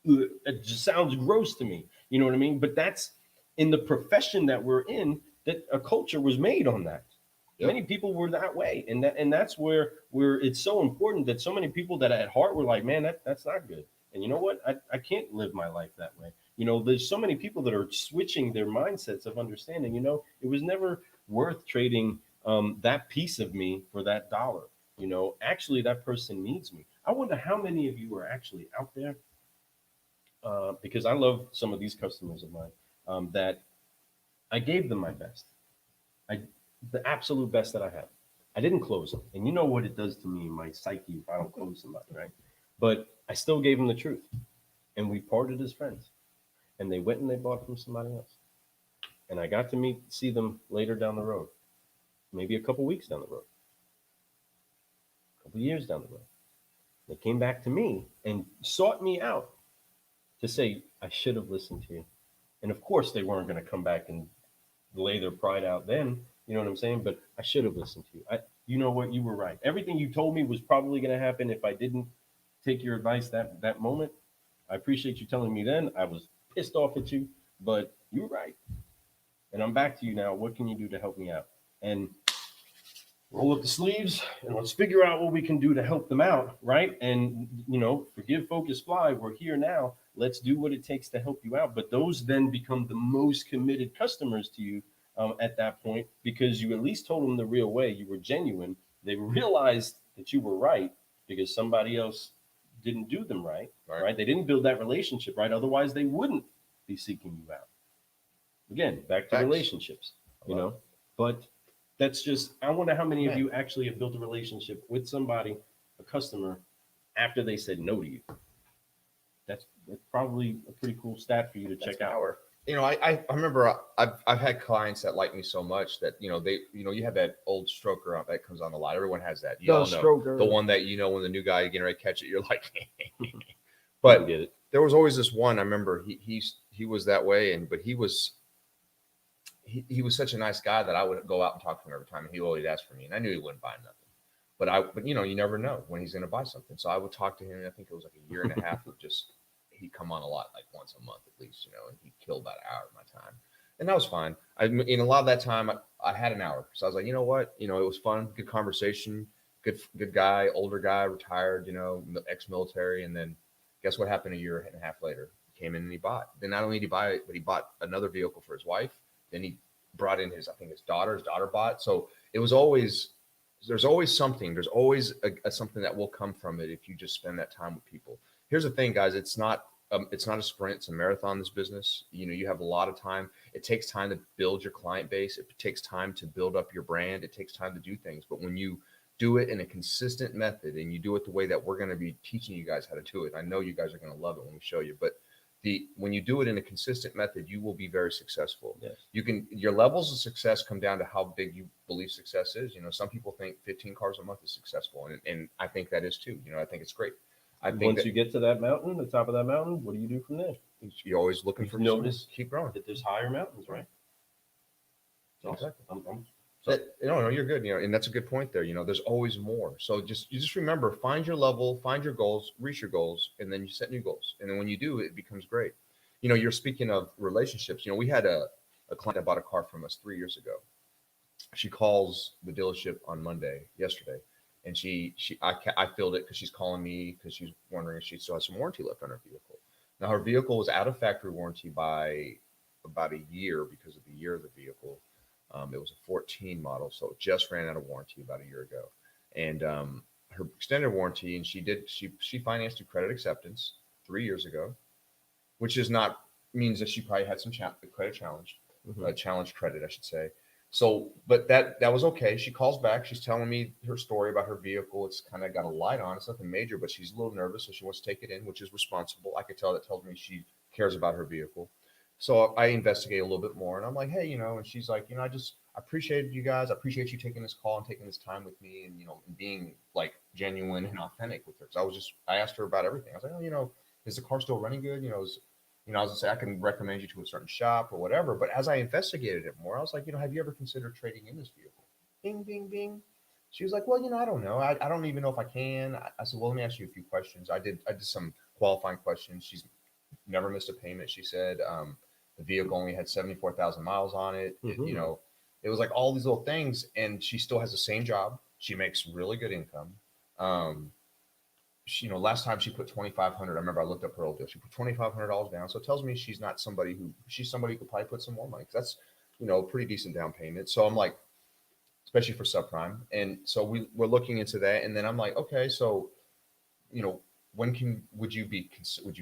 it just sounds gross to me. You know what I mean? But that's in the profession that we're in, that a culture was made on that. Yep. Many people were that way, and that's where it's so important that so many people that at heart were like, man, that's not good. And you know what? I can't live my life that way. There's so many people that are switching their mindsets of understanding. It was never worth trading that piece of me for that dollar. Actually, that person needs me. I wonder how many of you are actually out there, because I love some of these customers of mine, that I gave them my best. I the absolute best that I have. I didn't close them, and you know what it does to me, my psyche, if I don't close somebody, right? But I still gave them the truth, and we parted as friends. And they went and they bought from somebody else, and I got to see them later down the road, maybe a couple weeks down the road, a couple years down the road. They came back to me and sought me out to say I should have listened to you, and of course they weren't going to come back and lay their pride out then. You know what I'm saying? But I should have listened to you. You know what? You were right. Everything you told me was probably going to happen if I didn't take your advice that moment. I appreciate you telling me then. I was pissed off at you, but you were right. And I'm back to you now. What can you do to help me out? And roll up the sleeves and let's figure out what we can do to help them out, right? And forgive, focus, fly. We're here now. Let's do what it takes to help you out. But those then become the most committed customers to you at that point, because you at least told them the real way. You were genuine. They realized that you were right because somebody else didn't do them right? They didn't build that relationship right. Otherwise, they wouldn't be seeking you out. Again, back to Facts. relationships, But that's just, I wonder how many of you actually have built a relationship with somebody, a customer, after they said no to you. That's probably a pretty cool stat for you to check out. I remember I've had clients that like me so much that they you have that old stroker that comes on the lot. Everyone has that. You all know stroker. the one that when the new guy getting ready to catch it, you're like, but Get it. There was always this one. I remember he was that way, but he was such a nice guy that I would go out and talk to him every time, and he always asked for me, and I knew he wouldn't buy nothing. But you never know when he's going to buy something. So I would talk to him. And I think it was like a year and a half of just. He'd come on a lot, like once a month at least, and he'd kill about an hour of my time. And that was fine. In a lot of that time, I had an hour. So I was like, you know what? It was fun, good conversation, good guy, older guy, retired, ex-military. And then guess what happened a year and a half later? He came in and he bought. Then not only did he buy it, but he bought another vehicle for his wife. Then he brought in his daughter. His daughter bought. So it was always, there's always something. There's always something that will come from it if you just spend that time with people. Here's the thing, guys. It's not a sprint. It's a marathon, this business. You have a lot of time. It takes time to build your client base. It takes time to build up your brand. It takes time to do things. But when you do it in a consistent method and you do it the way that we're going to be teaching you guys how to do it, I know you guys are going to love it when we show you. But when you do it in a consistent method, you will be very successful. Yes. Your levels of success come down to how big you believe success is. Some people think 15 cars a month is successful. And I think that is too. I think it's great. I think once you get to that mountain, the top of that mountain, what do you do from there? You're always looking for notice keep growing. That there's higher mountains, right? Exactly. No, you're good. And that's a good point there. There's always more. So you just remember, find your level, find your goals, reach your goals, and then you set new goals. And then when you do, it becomes great. You're speaking of relationships. We had a client that bought a car from us 3 years ago. She calls the dealership on yesterday. And I filled it because she's calling me because she's wondering if she still has some warranty left on her vehicle. Now, her vehicle was out of factory warranty by about a year because of the year of the vehicle. It was a 14 model, so it just ran out of warranty about a year ago. And her extended warranty, and she financed through credit acceptance 3 years ago, which means that she probably had some credit challenge, challenge credit, I should say. So, but that was okay. She calls back. She's telling me her story about her vehicle. It's kind of got a light on. It's nothing major, but she's a little nervous, so she wants to take it in, which is responsible. I could tell that tells me she cares about her vehicle. So I investigate a little bit more, and I'm like, hey, and she's like, I appreciate you guys. I appreciate you taking this call and taking this time with me, and being like genuine and authentic with her. Because I asked her about everything. I was like, oh, is the car still running good? I was going to say, I can recommend you to a certain shop or whatever. But as I investigated it more, I was like, have you ever considered trading in this vehicle? Bing, bing, bing. She was like, well, I don't know. I don't even know if I can. I said, well, let me ask you a few questions. I did some qualifying questions. She's never missed a payment, she said. The vehicle only had 74,000 miles on it. Mhm. You know, it was like all these little things, and she still has the same job. She makes really good income. She, you know, last time she put 2,500. I remember I looked up her old deal. She put $2,500 down, so it tells me she's not somebody who she's somebody who could probably put some more money, because that's, you know, pretty decent down payment. So I'm like, especially for subprime, and so we're looking into that, and then I'm like, okay, so, you know, when can would you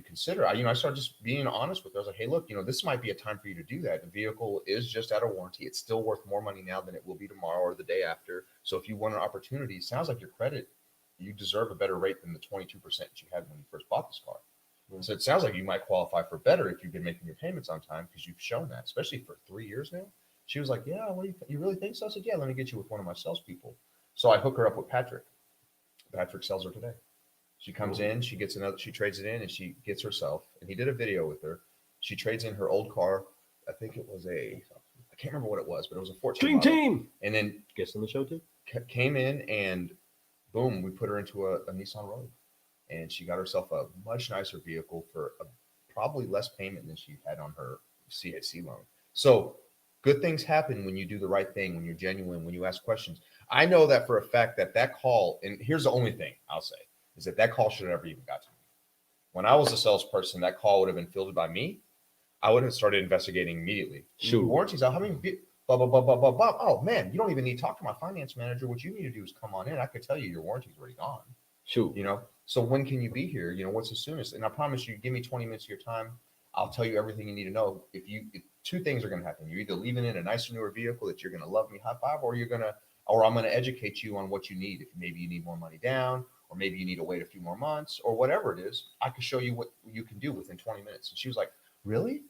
consider? I started just being honest with her. I was like, hey, look, you know, this might be a time for you to do that. The vehicle is just out of warranty. It's still worth more money now than it will be tomorrow or the day after. So if you want an opportunity, it sounds like your credit, you deserve a better rate than the 22% that you had when you first bought this car. So it sounds like you might qualify for better if you've been making your payments on time, because you've shown that, especially for 3 years now. She was like, yeah, what do you really think so? I said, yeah, let me get you with one of my salespeople. So I hook her up with Patrick. Patrick sells her today. She comes in, she gets another, she trades it in, and she gets herself. And he did a video with her. She trades in her old car. I think it was I can't remember what it was, but it was a 14 Dream model. team. And then Guest on the show too. came in, and boom, we put her into a Nissan Rogue. And she got herself a much nicer vehicle for probably less payment than she had on her CIC loan. So good things happen when you do the right thing, when you're genuine, when you ask questions. I know that for a fact that call, and here's the only thing I'll say, is that call should have never even got to me. When I was a salesperson, that call would have been fielded by me. I would have started investigating immediately. Sure. Warranties out. How many? Blah, blah, blah, blah, blah, blah. Oh, man, you don't even need to talk to my finance manager. What you need to do is come on in. I could tell you your warranty's already gone. Sure. You know, so when can you be here? You know, what's the soonest? And I promise you, give me 20 minutes of your time. I'll tell you everything you need to know. If two things are going to happen. You're either leaving in a nicer, newer vehicle that you're going to love me high five, or I'm going to educate you on what you need. If maybe you need more money down, or maybe you need to wait a few more months, or whatever it is, I could show you what you can do within 20 minutes. And she was like, really?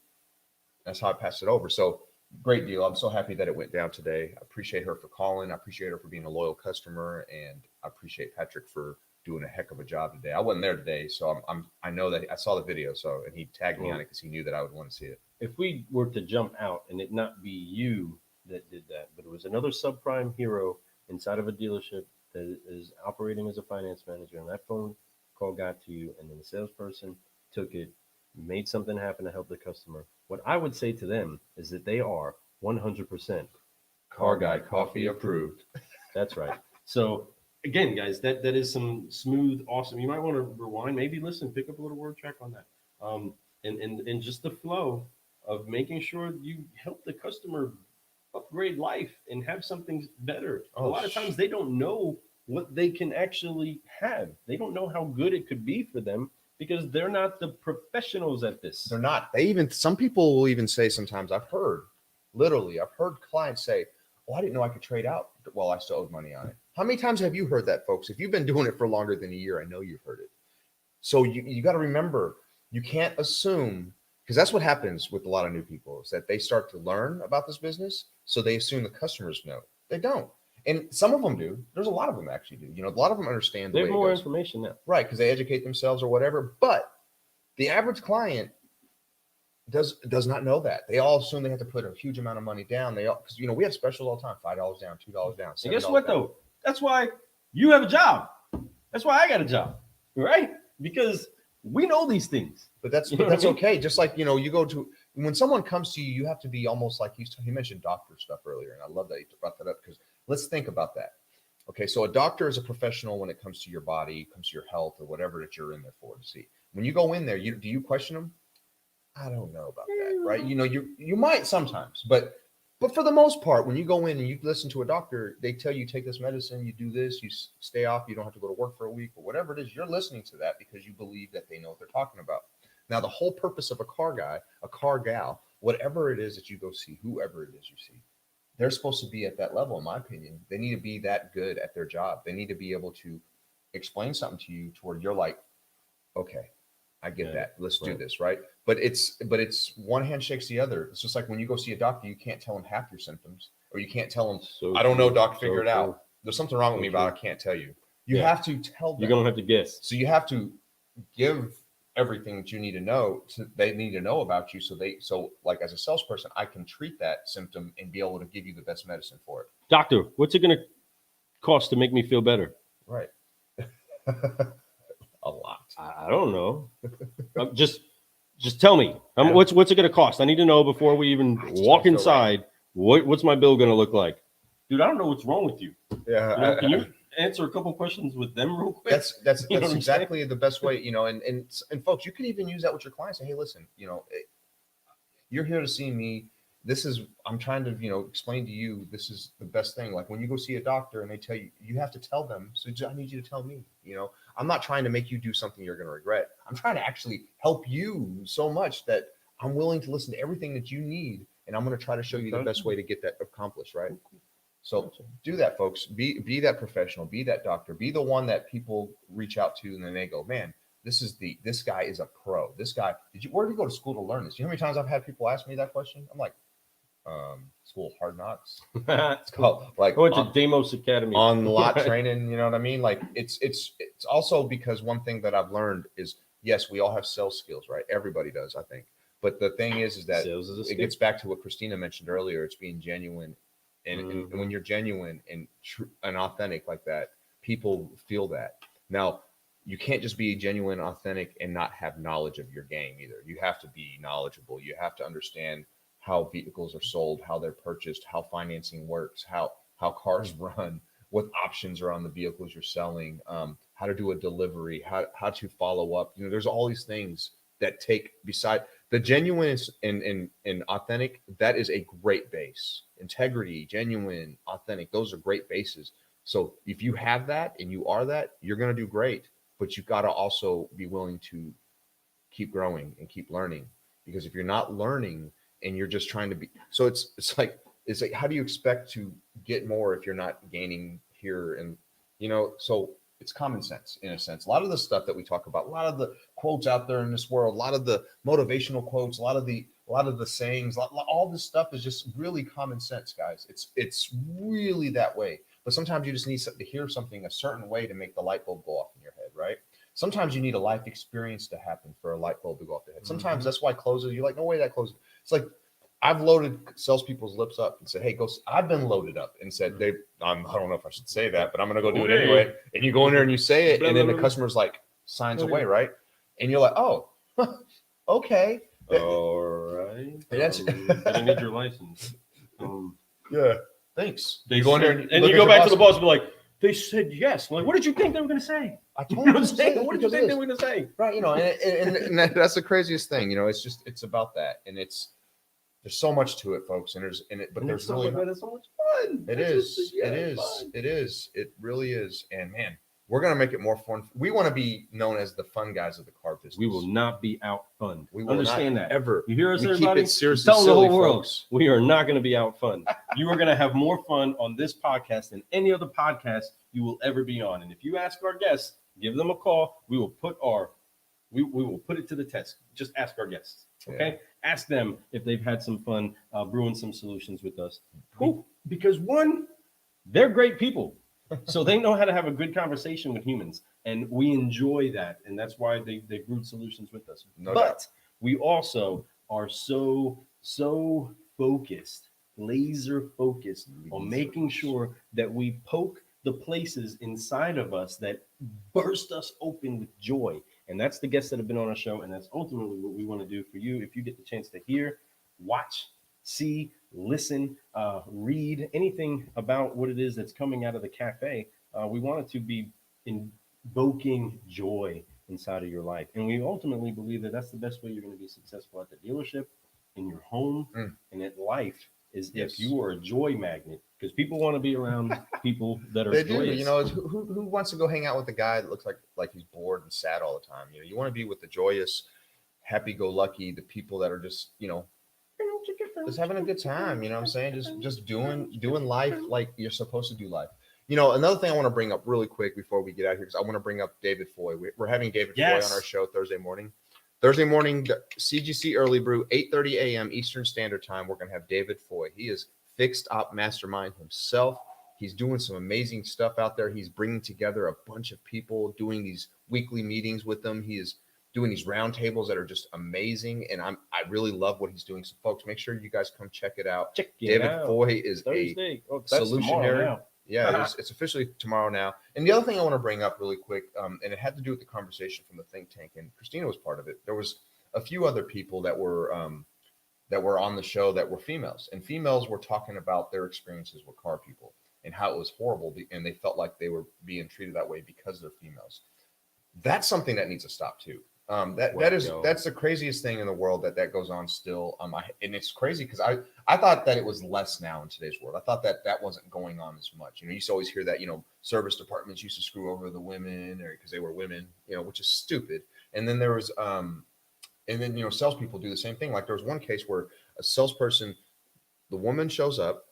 That's how I passed it over. So great deal. I'm so happy that it went down today. I appreciate her for calling. I appreciate her for being a loyal customer, and I appreciate Patrick for doing a heck of a job today. I wasn't there today, so I know that I saw the video, and he tagged me on it because he knew that I would want to see it. If we were to jump out and it not be you that did that, but it was another subprime hero inside of a dealership that is operating as a finance manager, and that phone call got to you, and then the salesperson took it, made something happen to help the customer, what I would say to them is that they are 100% Car Guy Coffee approved. That's right. So again, guys, that is some smooth, awesome. You might want to rewind, maybe listen, pick up a little word track on that. And just the flow of making sure you help the customer upgrade life and have something better. A lot of times they don't know what they can actually have. They don't know how good it could be for them because they're not the professionals at this. They're not. Some people will even say sometimes, I've heard clients say, oh, I didn't know I could trade out while I still owed money on it. How many times have you heard that, folks? If you've been doing it for longer than a year, I know you've heard it. So you got to remember, you can't assume, because that's what happens with a lot of new people, is that they start to learn about this business. So they assume the customers know. They don't. And some of them do. There's a lot of them actually do. You know, a lot of them understand the They way have it more goes. information now. Right, because they educate themselves or whatever. But the average client does not know that. They all assume they have to put a huge amount of money down. Because we have specials all the time: $5 down, $2 down. And guess what down. though? That's why you have a job. That's why I got a job, right? Because we know these things. But that's You know what I mean? okay. Just like you go to when someone comes to you, you have to be almost like he mentioned doctor stuff earlier, and I love that he brought that up because let's think about that. Okay, so a doctor is a professional when it comes to your body, comes to your health, or whatever that you're in there for to see. When you go in there, do you question them? I don't know about that, right? You might sometimes, but for the most part, when you go in and you listen to a doctor, they tell you take this medicine, you do this, you stay off, you don't have to go to work for a week or whatever it is. You're listening to that because you believe that they know what they're talking about. Now, the whole purpose of a car guy, a car gal, whatever it is that you go see, whoever it is you see, they're supposed to be at that level, in my opinion. They need to be that good at their job. They need to be able to explain something to you to where you're like, okay, I get that. Let's do this, right? But it's one hand shakes the other. It's just like when you go see a doctor, you can't tell them half your symptoms, or you can't tell them, I don't know, doc, figure it out. There's something wrong with me, but I can't tell you. You have to tell them. You're gonna have to guess. So you have to give everything that you need to know. They need to know about you. So like as a salesperson, I can treat that symptom and be able to give you the best medicine for it. Doctor, what's it gonna cost to make me feel better? Right. A lot. I don't know. Just Just tell me. Yeah. What's it going to cost? I need to know before we even I just walk don't feel right. inside. What's my bill going to look like? Dude, I don't know what's wrong with you. Yeah. You know, can you answer a couple questions with them real quick? That's You know what I'm exactly the best way, you know, and folks, you can even use that with your clients. Say, hey, listen, you know, you're here to see me. I'm trying to, you know, explain to you, this is the best thing. Like when you go see a doctor and they tell you, you have to tell them. So I need you to tell me, you know, I'm not trying to make you do something you're going to regret. I'm trying to actually help you so much that I'm willing to listen to everything that you need. And I'm going to try to show you the best way to get that accomplished. Right. So do that, folks. Be that professional, be that doctor, be the one that people reach out to and then they go, man, this guy is a pro. This guy, where did you go to school to learn this? You know how many times I've had people ask me that question? I'm like, school of hard knocks. It's called like I went to Demos Academy. on lot training. You know what I mean? Like it's also because one thing that I've learned is, yes, we all have sales skills, right? Everybody does, I think. But the thing is that Sales is a it skill. gets back to what Christina mentioned earlier. It's being genuine. And when you're genuine and and authentic like that, people feel that. Now, you can't just be genuine, authentic, and not have knowledge of your game either. You have to be knowledgeable. You have to understand how vehicles are sold, how they're purchased, how financing works, how cars run, what options are on the vehicles you're selling, how to do a delivery, how to follow up. You know, there's all these things that take beside the genuine and authentic. That is a great base. Integrity, genuine, authentic, those are great bases. So if you have that and you are that, you're going to do great. But you've got to also be willing to keep growing and keep learning, because if you're not learning and you're just trying to be, so it's like how do you expect to get more if you're not gaining here? And you know, so it's common sense in a sense. A lot of the stuff that we talk about, a lot of the quotes out there in this world, a lot of the motivational quotes, a lot of the sayings, all this stuff is just really common sense, guys. It's really that way. But sometimes you just need to hear something a certain way to make the light bulb go off in your head, right? Sometimes you need a life experience to happen for a light bulb to go off the head. Sometimes that's why closes, you're like, no way that closes. It's like, I've loaded salespeople's lips up and said, hey, go. I've been loaded up and said, Dave, I don't know if I should say that, but I'm going to go do it anyway. And you go in there and you say it, and then the customer's like, signs away, right? And you're like, oh, okay. All right. But I need your license. Yeah. Thanks. You go in there and you go back to the boss and be like, they said yes. I'm like, what did you think they were going to say? I You told know you what I'm to say saying? it What did you because it think they is. were going to say? Right. You know, and that's the craziest thing. You know, it's about that, and there's so much to it, folks, but there's really it's so much fun. it is. It really is. And man, we're gonna make it more fun. We want to be known as the fun guys of the car business. We will not be out fun. We will Understand not that. ever. You hear us, We everybody? keep it seriously Tell the silly, whole world, folks. we are not going to be out fun. You are going to have more fun on this podcast than any other podcast you will ever be on. And if you ask our guests, give them a call. We will put it to the test. Just ask our guests. Okay. Yeah. Ask them if they've had some fun brewing some solutions with us. Cool. Because one, they're great people. So they know how to have a good conversation with humans. And we enjoy that. And that's why they brewed solutions with us. No but doubt. we also are so focused, laser focused on making sure that we poke the places inside of us that burst us open with joy. And that's the guests that have been on our show. And that's ultimately what we want to do for you. If you get the chance to hear, watch, see, listen, read anything about what it is that's coming out of the cafe, we want it to be invoking joy inside of your life. And we ultimately believe that that's the best way you're going to be successful at the dealership, in your home, and at life, is if you are a joy magnet. Because people want to be around people that are They joyous. do. You know, who wants to go hang out with a guy that looks like he's bored and sad all the time? You know, you want to be with the joyous, happy-go-lucky, the people that are just, you know, just having a good time. You know what I'm saying? Just doing life like you're supposed to do life. You know, another thing I want to bring up really quick before we get out here, because I want to bring up David Foy. We're having David Foy on our show Thursday morning. CGC Early Brew, 8:30 a.m. Eastern Standard Time. We're going to have David Foy. He is fixed op mastermind himself. He's doing some amazing stuff out there. He's bringing together a bunch of people, doing these weekly meetings with them. He is doing these roundtables that are just amazing, and I really love what he's doing. So, folks, make sure you guys come check it out. David Foy is Thursday. a solutionary. Yeah, it's officially tomorrow now. And the other thing I want to bring up really quick, and it had to do with the conversation from the think tank, and Christina was part of it. There was a few other people that were on the show that were females, and females were talking about their experiences with car people and how it was horrible, and they felt like they were being treated that way because they're females. That's something that needs to stop too. That's the craziest thing in the world that goes on still. And it's crazy because I thought that it was less now in today's world. I thought that wasn't going on as much. You used to always hear that service departments used to screw over the women or because they were women, which is stupid. And then there was salespeople do the same thing. Like there was one case where a salesperson, the woman shows up,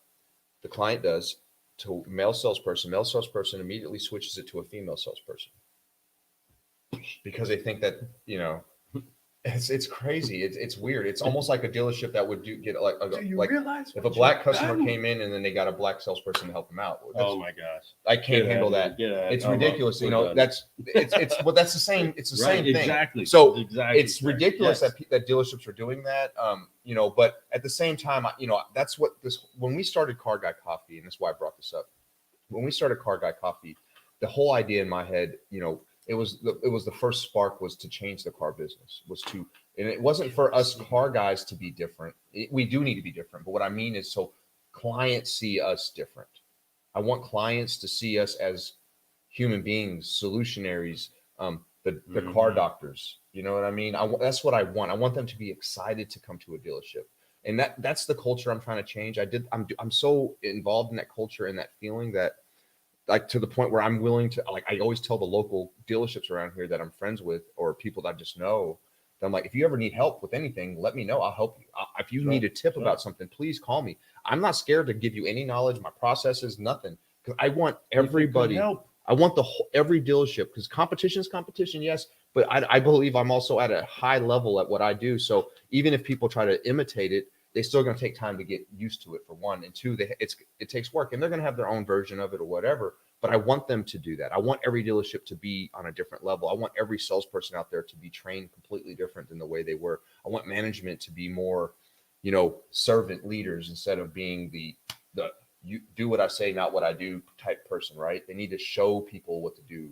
the client does, to male salesperson immediately switches it to a female salesperson because they think that it's crazy. It's weird. It's almost like a dealership that would get realize if a black customer came in and then they got a black salesperson to help them out. Oh my gosh, I can't handle that. It's ridiculous. That's the same. It's the same thing. Exactly. So exactly. it's ridiculous that dealerships are doing that. But at the same time, that's what when we started Car Guy Coffee, and that's why I brought this up. When we started Car Guy Coffee, the whole idea in my head, it was the first spark was to change the car business, and it wasn't for us car guys to be different. We do need to be different, but what I mean is so clients see us different. I want clients to see us as human beings, solutionaries, the car doctors. You know what I mean? That's what I want. I want them to be excited to come to a dealership, and that's the culture I'm trying to change. I'm so involved in that culture and that feeling that. Like to the point where I'm willing to, like, I always tell the local dealerships around here that I'm friends with or people that I just know, that I'm like, if you ever need help with anything, let me know. I'll help you. If you need a tip about something, please call me. I'm not scared to give you any knowledge, my processes, nothing. Because I want everybody, I want every dealership, because competition is competition, yes. But I believe I'm also at a high level at what I do. So even if people try to imitate it, they're still going to take time to get used to it, for one. And two, it takes work, and they're going to have their own version of it or whatever. But I want them to do that. I want every dealership to be on a different level. I want every salesperson out there to be trained completely different than the way they were. I want management to be more, servant leaders instead of being the you do what I say, not what I do type person, right? They need to show people what to do.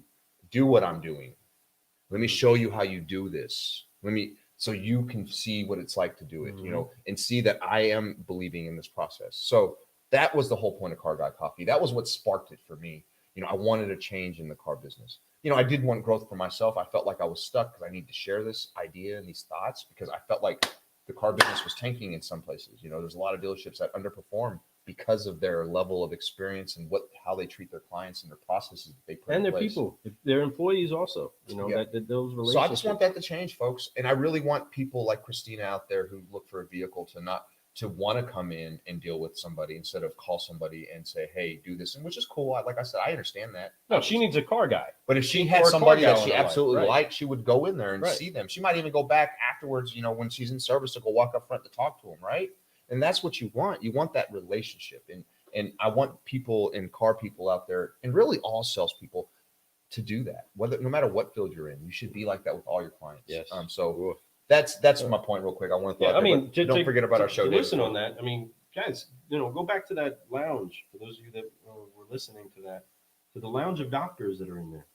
Do what I'm doing. Let me show you how you do this. So you can see what it's like to do it, and see that I am believing in this process. So that was the whole point of Car Guy Coffee. That was what sparked it for me. I wanted a change in the car business. I did want growth for myself. I felt like I was stuck because I need to share this idea and these thoughts because I felt like the car business was tanking in some places. There's a lot of dealerships that underperform because of their level of experience and how they treat their clients and their processes that they put and in their place. people, their employees also, that those relationships. So I just want that to change, folks. And I really want people like Christina out there who look for a vehicle to want to come in and deal with somebody instead of call somebody and say, hey, do this. And which is cool. Like I said, I understand that. No, she needs a car guy. But if she had Or a somebody car that guy she in her life, absolutely right. liked, she would go in there and Right. see them. She might even go back afterwards, when she's in service, to go walk up front to talk to them, right? And that's what you want. You want that relationship. And I want people and car people out there, and really all salespeople, to do that. No matter what field you're in, you should be like that with all your clients. Yes. So that's my point, real quick. I want to. Don't forget about our show. Listen on that. Guys, go back to that lounge. For those of you that were listening to the lounge of doctors that are in there.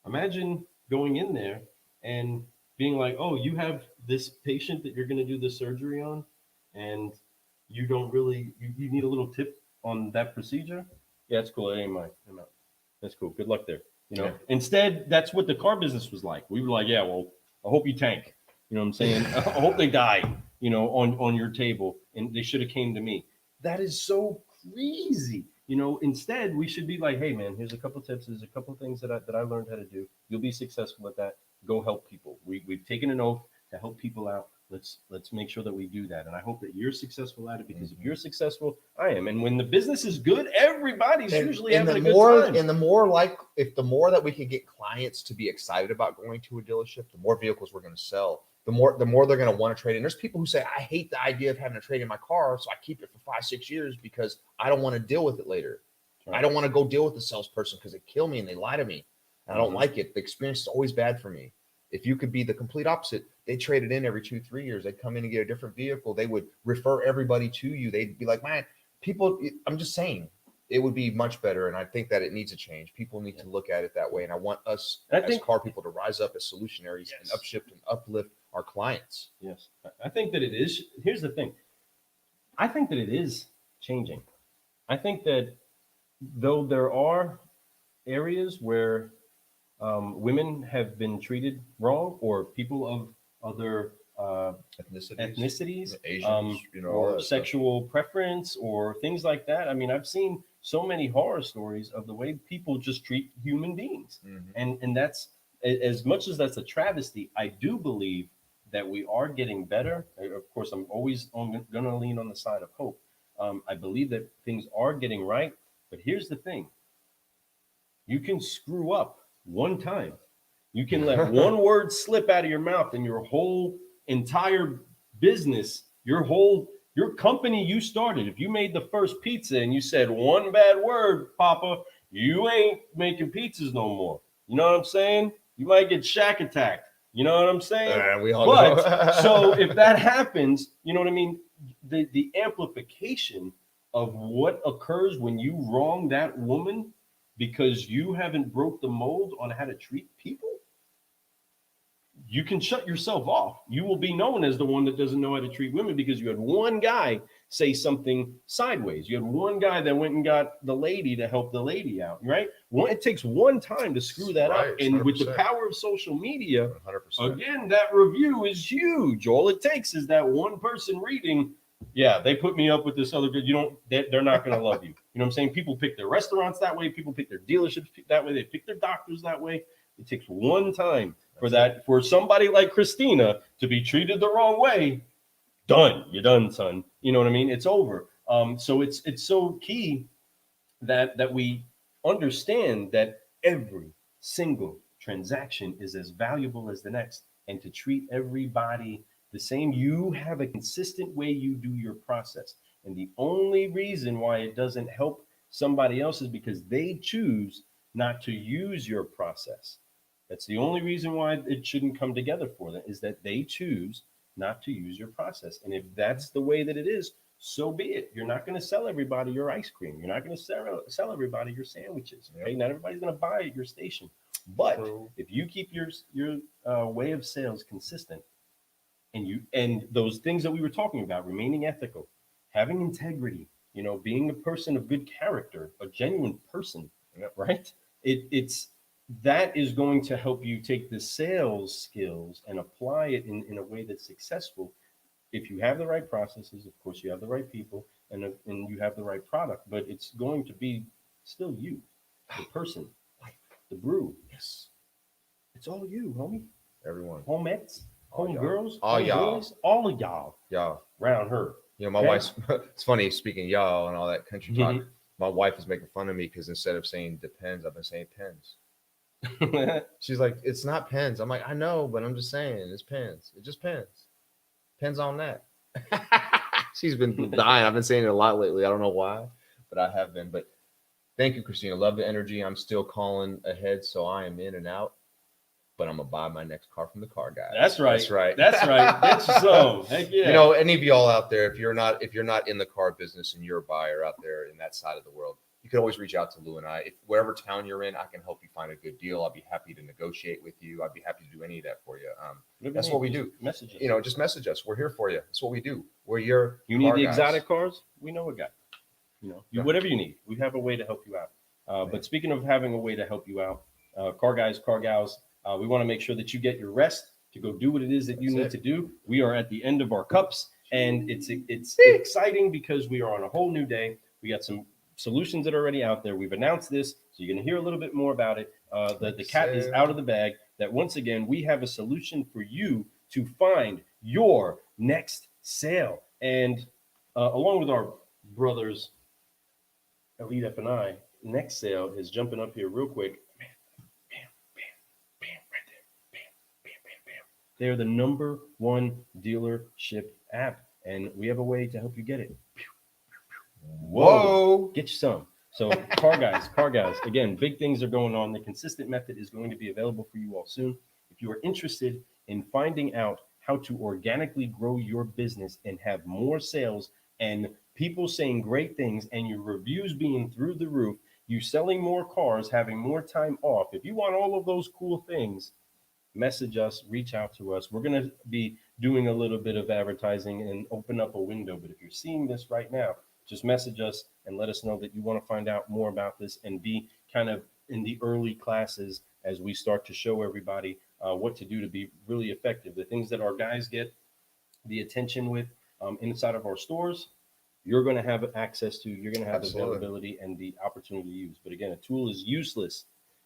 Imagine going in there and being like, oh, you have this patient that you're going to do the surgery on, and you don't really, you need a little tip on that procedure. Yeah, that's cool. It ain't mine. I'm out. That's cool. Good luck there. Yeah. Instead, that's what the car business was like. We were like, yeah, well, I hope you tank. You know what I'm saying? I hope they die, on your table, and they should have came to me. That is so crazy. Instead, we should be like, hey, man, here's a couple tips. There's a couple things that I learned how to do. You'll be successful at that. Go help people. We've taken an oath to help people out. Let's make sure that we do that. And I hope that you're successful at it, because if you're successful, I am. And when the business is good, everybody's usually having a good time. And the more that we can get clients to be excited about going to a dealership, the more vehicles we're going to sell. The more they're going to want to trade in. There's people who say, I hate the idea of having to trade in my car, so I keep it for 5-6 years because I don't want to deal with it later. Right. I don't want to go deal with the salesperson because they kill me and they lie to me. And I don't like it. The experience is always bad for me. If you could be the complete opposite, they trade it in every 2-3 years. They'd come in and get a different vehicle. They would refer everybody to you. They'd be like, man, I'm just saying, it would be much better. And I think that it needs to change. People need to look at it that way. And I want us as car people to rise up as solutionaries and upshift and uplift our clients. Yes. I think that it is. Here's the thing. I think that it is changing. I think that though there are areas where women have been treated wrong, or people of other ethnicities, Asians, you know, all or that stuff. sexual preference, or things like that. I mean, I've seen so many horror stories of the way people just treat human beings, Mhm. and that's as much as that's a travesty. I do believe that we are getting better. Of course, I'm always going to lean on the side of hope. I believe that things are getting right, but here's the thing: you can screw up one time. You can let one word slip out of your mouth, and your whole entire business, your company you started. If you made the first pizza and you said one bad word, Papa, you ain't making pizzas no more. You know what I'm saying? You might get shack attacked. You know what I'm saying? We all But know. so if that happens, you know what I mean? The amplification of what occurs when you wrong that woman because you haven't broke the mold on how to treat people, you can shut yourself off. You will be known as the one that doesn't know how to treat women because you had one guy say something sideways. You had one guy that went and got the lady to help the lady out, right? It takes one time to screw that up. Right, And with the 100%. power of social media, 100%. again, that review is huge. All it takes is that one person reading, yeah, they put me up with this other good. They're not going to love you. You know what I'm saying? People pick their restaurants that way. People pick their dealerships that way. They pick their doctors that way. It takes one time for somebody like Christina to be treated the wrong way. Done. You're done, son. You know what I mean? It's over. So it's so key that we understand that every single transaction is as valuable as the next, and to treat everybody the same. You have a consistent way you do your process, and the only reason why it doesn't help somebody else is because they choose not to use your process. That's the only reason why it shouldn't come together for them, is that they choose not to use your process. And if that's the way that it is, so be it. You're not going to sell everybody your ice cream. You're not going to sell everybody your sandwiches. Okay, not everybody's going to buy at your station. But True. if you keep your way of sales consistent, and those things that we were talking about, remaining ethical, having integrity, being a person of good character, a genuine person, right? It's that is going to help you take the sales skills and apply it in a way that's successful. If you have the right processes, of course, you have the right people, and you have the right product, but it's going to be still you, the person, the brew. Yes. It's all you, homie. Everyone. Homettes, All y'all. homegirls, All y'all. boys, all of y'all Y'all. around her. My Okay? wife's, it's funny, speaking y'all and all that country talk, Mhm. my wife is making fun of me because instead of saying depends, I've been saying pens. She's like, it's not pens. I'm like, I know, but I'm just saying it's pens. It just pens. Pens on that. She's been dying. I've been saying it a lot lately. I don't know why, but I have been. But thank you, Christina. Love the energy. I'm still calling ahead, so I am in and out. But I'm gonna buy my next car from the car guy. That's right. That's right. That's right. Get you some. Heck yeah. Any of y'all out there, if you're not in the car business and you're a buyer out there in that side of the world, you can always reach out to Lou and I. If wherever town you're in, I can help you find a good deal. I'll be happy to negotiate with you. I'd be happy to do any of that for you. That's what we do. Messages. Just message us. We're here for you. That's what we do. We're your You need car the guys. exotic cars? We know a guy. Yeah. Whatever you need, we have a way to help you out. But speaking of having a way to help you out, car guys, car gals, we want to make sure that you get your rest to go do what it is that you need to do. We are at the end of our cups, and it's exciting because we are on a whole new day. We got some solutions that are already out there. We've announced this, so you're going to hear a little bit more about it. The cat is out of the bag. That once again, we have a solution for you to find your next sale. And along with our brothers, Elite F and I, next sale is jumping up here real quick. Bam, bam, bam, bam, right there. Bam, bam, bam, bam. They're the #1 dealership app, and we have a way to help you get it. Whoa. Get you some. So car guys, again, big things are going on. The consistent method is going to be available for you all soon. If you are interested in finding out how to organically grow your business and have more sales and people saying great things and your reviews being through the roof, you selling more cars, having more time off. If you want all of those cool things, message us, reach out to us. We're going to be doing a little bit of advertising and open up a window. But if you're seeing this right now, just message us and let us know that you want to find out more about this and be kind of in the early classes as we start to show everybody what to do to be really effective. The things that our guys get the attention with inside of our stores, you're going to have access to, you're going to have the Absolutely. availability and the opportunity to use. But again, a tool is useless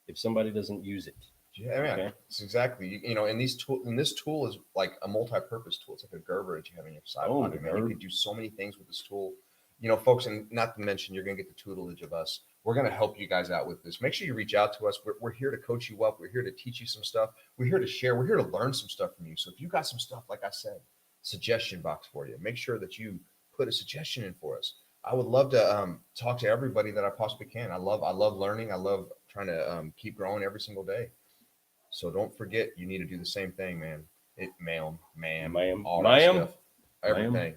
if somebody doesn't use it. Yeah, man. Okay. It's exactly. You know, and this tool is like a multi-purpose tool. It's like a Gerber that you have in your side Oh, pocket, man. You Gerber. can do so many things with this tool. You know, folks, and not to mention, you're going to get the tutelage of us. We're going to help you guys out with this. Make sure you reach out to us. We're here to coach you up. We're here to teach you some stuff. We're here to share. We're here to learn some stuff from you. So if you got some stuff, like I said, suggestion box for you. Make sure that you put a suggestion in for us. I would love to talk to everybody that I possibly can. I love learning. I love trying to keep growing every single day. So don't forget, you need to do the same thing, man. Ma'am, all that ma'am. stuff, everything.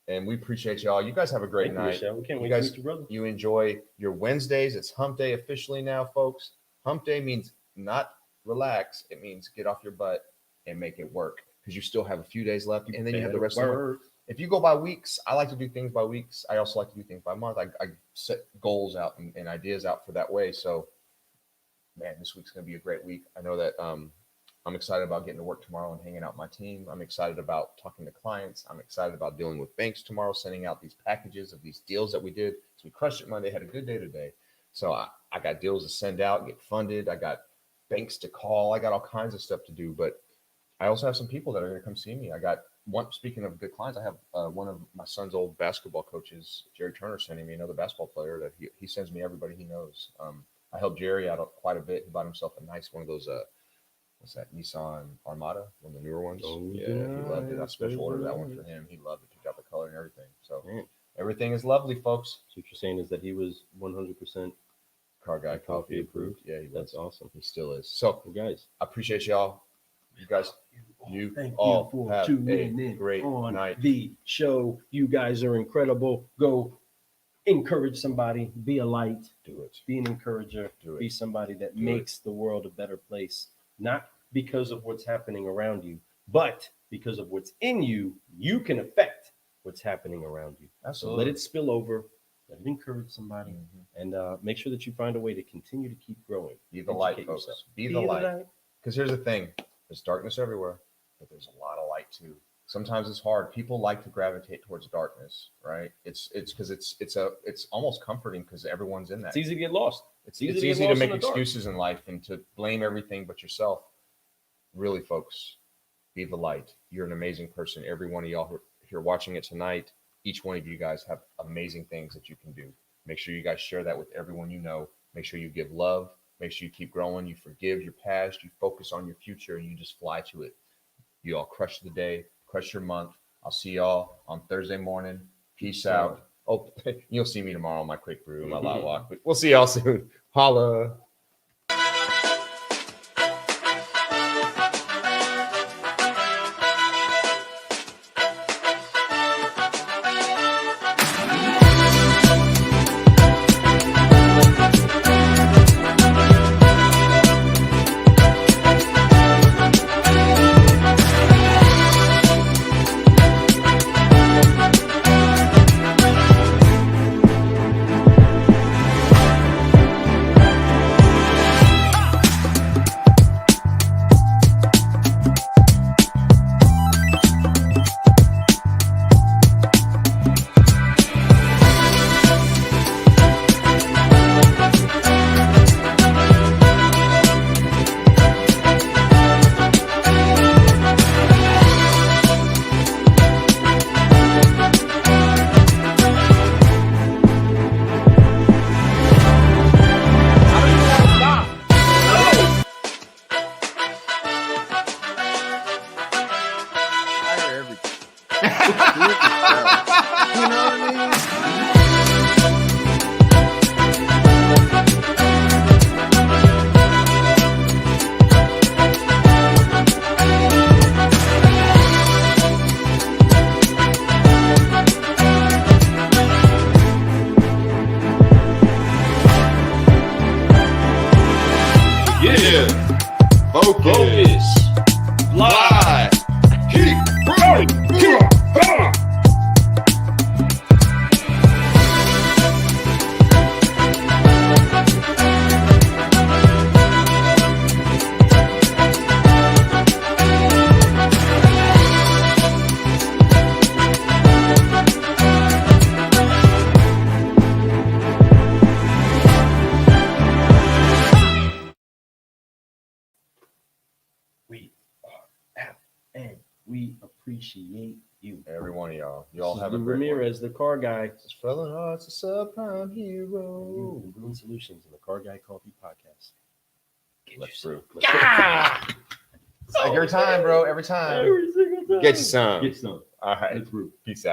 And we appreciate y'all. You guys have a great Thank you, night. Michelle. We can't You wait guys- to meet your brother. You enjoy your Wednesdays. It's hump day officially now, folks. Hump day means not relax. It means get off your butt and make it work, because you still have a few days left, and then you have the rest of the month. If you go by weeks, I like to do things by weeks. I also like to do things by month. I set goals out and ideas out for that way. So, man, this week's going to be a great week. I know that I'm excited about getting to work tomorrow and hanging out with my team. I'm excited about talking to clients. I'm excited about dealing with banks tomorrow, sending out these packages of these deals that we did. So we crushed it Monday, had a good day today. So I got deals to send out, get funded. I got banks to call. I got all kinds of stuff to do. But I also have some people that are going to come see me. I got one, speaking of good clients, I have one of my son's old basketball coaches, Jerry Turner, sending me another basketball player that he sends me everybody he knows. I helped Jerry out quite a bit. He bought himself a nice one of those, what's that, Nissan Armada, one of the newer ones. Oh, yeah, he loved it. I nice, special ordered very that one for nice. him. He loved it. Picked out the color and everything. So Man. everything is lovely, folks. So what you're saying is that he was 100% Car Guy Coffee Coffee approved. approved. Yeah, he was. That's awesome. He still is. So Well, guys, I appreciate y'all. You guys, you thank all you for have tuning a in great on night. the show. You guys are incredible. Go encourage somebody. Be a light. Do it. Be an encourager. Do it. Be somebody that Do makes the world a better place. Not because of what's happening around you, but because of what's in you. You can affect what's happening around you. So Absolutely. let it spill over. Let it encourage somebody, Mhm. and make sure that you find a way to continue to keep growing. Be the light, Educate folks. yourself. Be the light. Because here's the thing: there's darkness everywhere, but there's a lot of light too. Sometimes it's hard. People like to gravitate towards darkness, right? It's because it's almost comforting because everyone's in that. It's easy to get lost. It's easy to easy get to lost make in the dark. excuses in life and to blame everything but yourself. Really, folks, be the light. You're an amazing person. Every one of y'all who are watching it tonight, each one of you guys have amazing things that you can do. Make sure you guys share that with everyone you know. Make sure you give love. Make sure you keep growing. You forgive your past. You focus on your future, and you just fly to it. You all crush the day, crush your month. I'll see y'all on Thursday morning. Peace out. Oh, you'll see me tomorrow on my quick brew, my lot walk. But we'll see y'all soon. Holla. Yeah. Focus. We appreciate you. Every one of y'all. Y'all This is have a Lou great one. Ramirez, the car guy. This fellow heart's a subprime And hero. you, Brewing Solutions, and the Car Guy Coffee Podcast. Get Let's yourself- brew. Let's Every time, bro. Every time. Every single time. Get you some. Get some. All right. Let's brew. Peace out.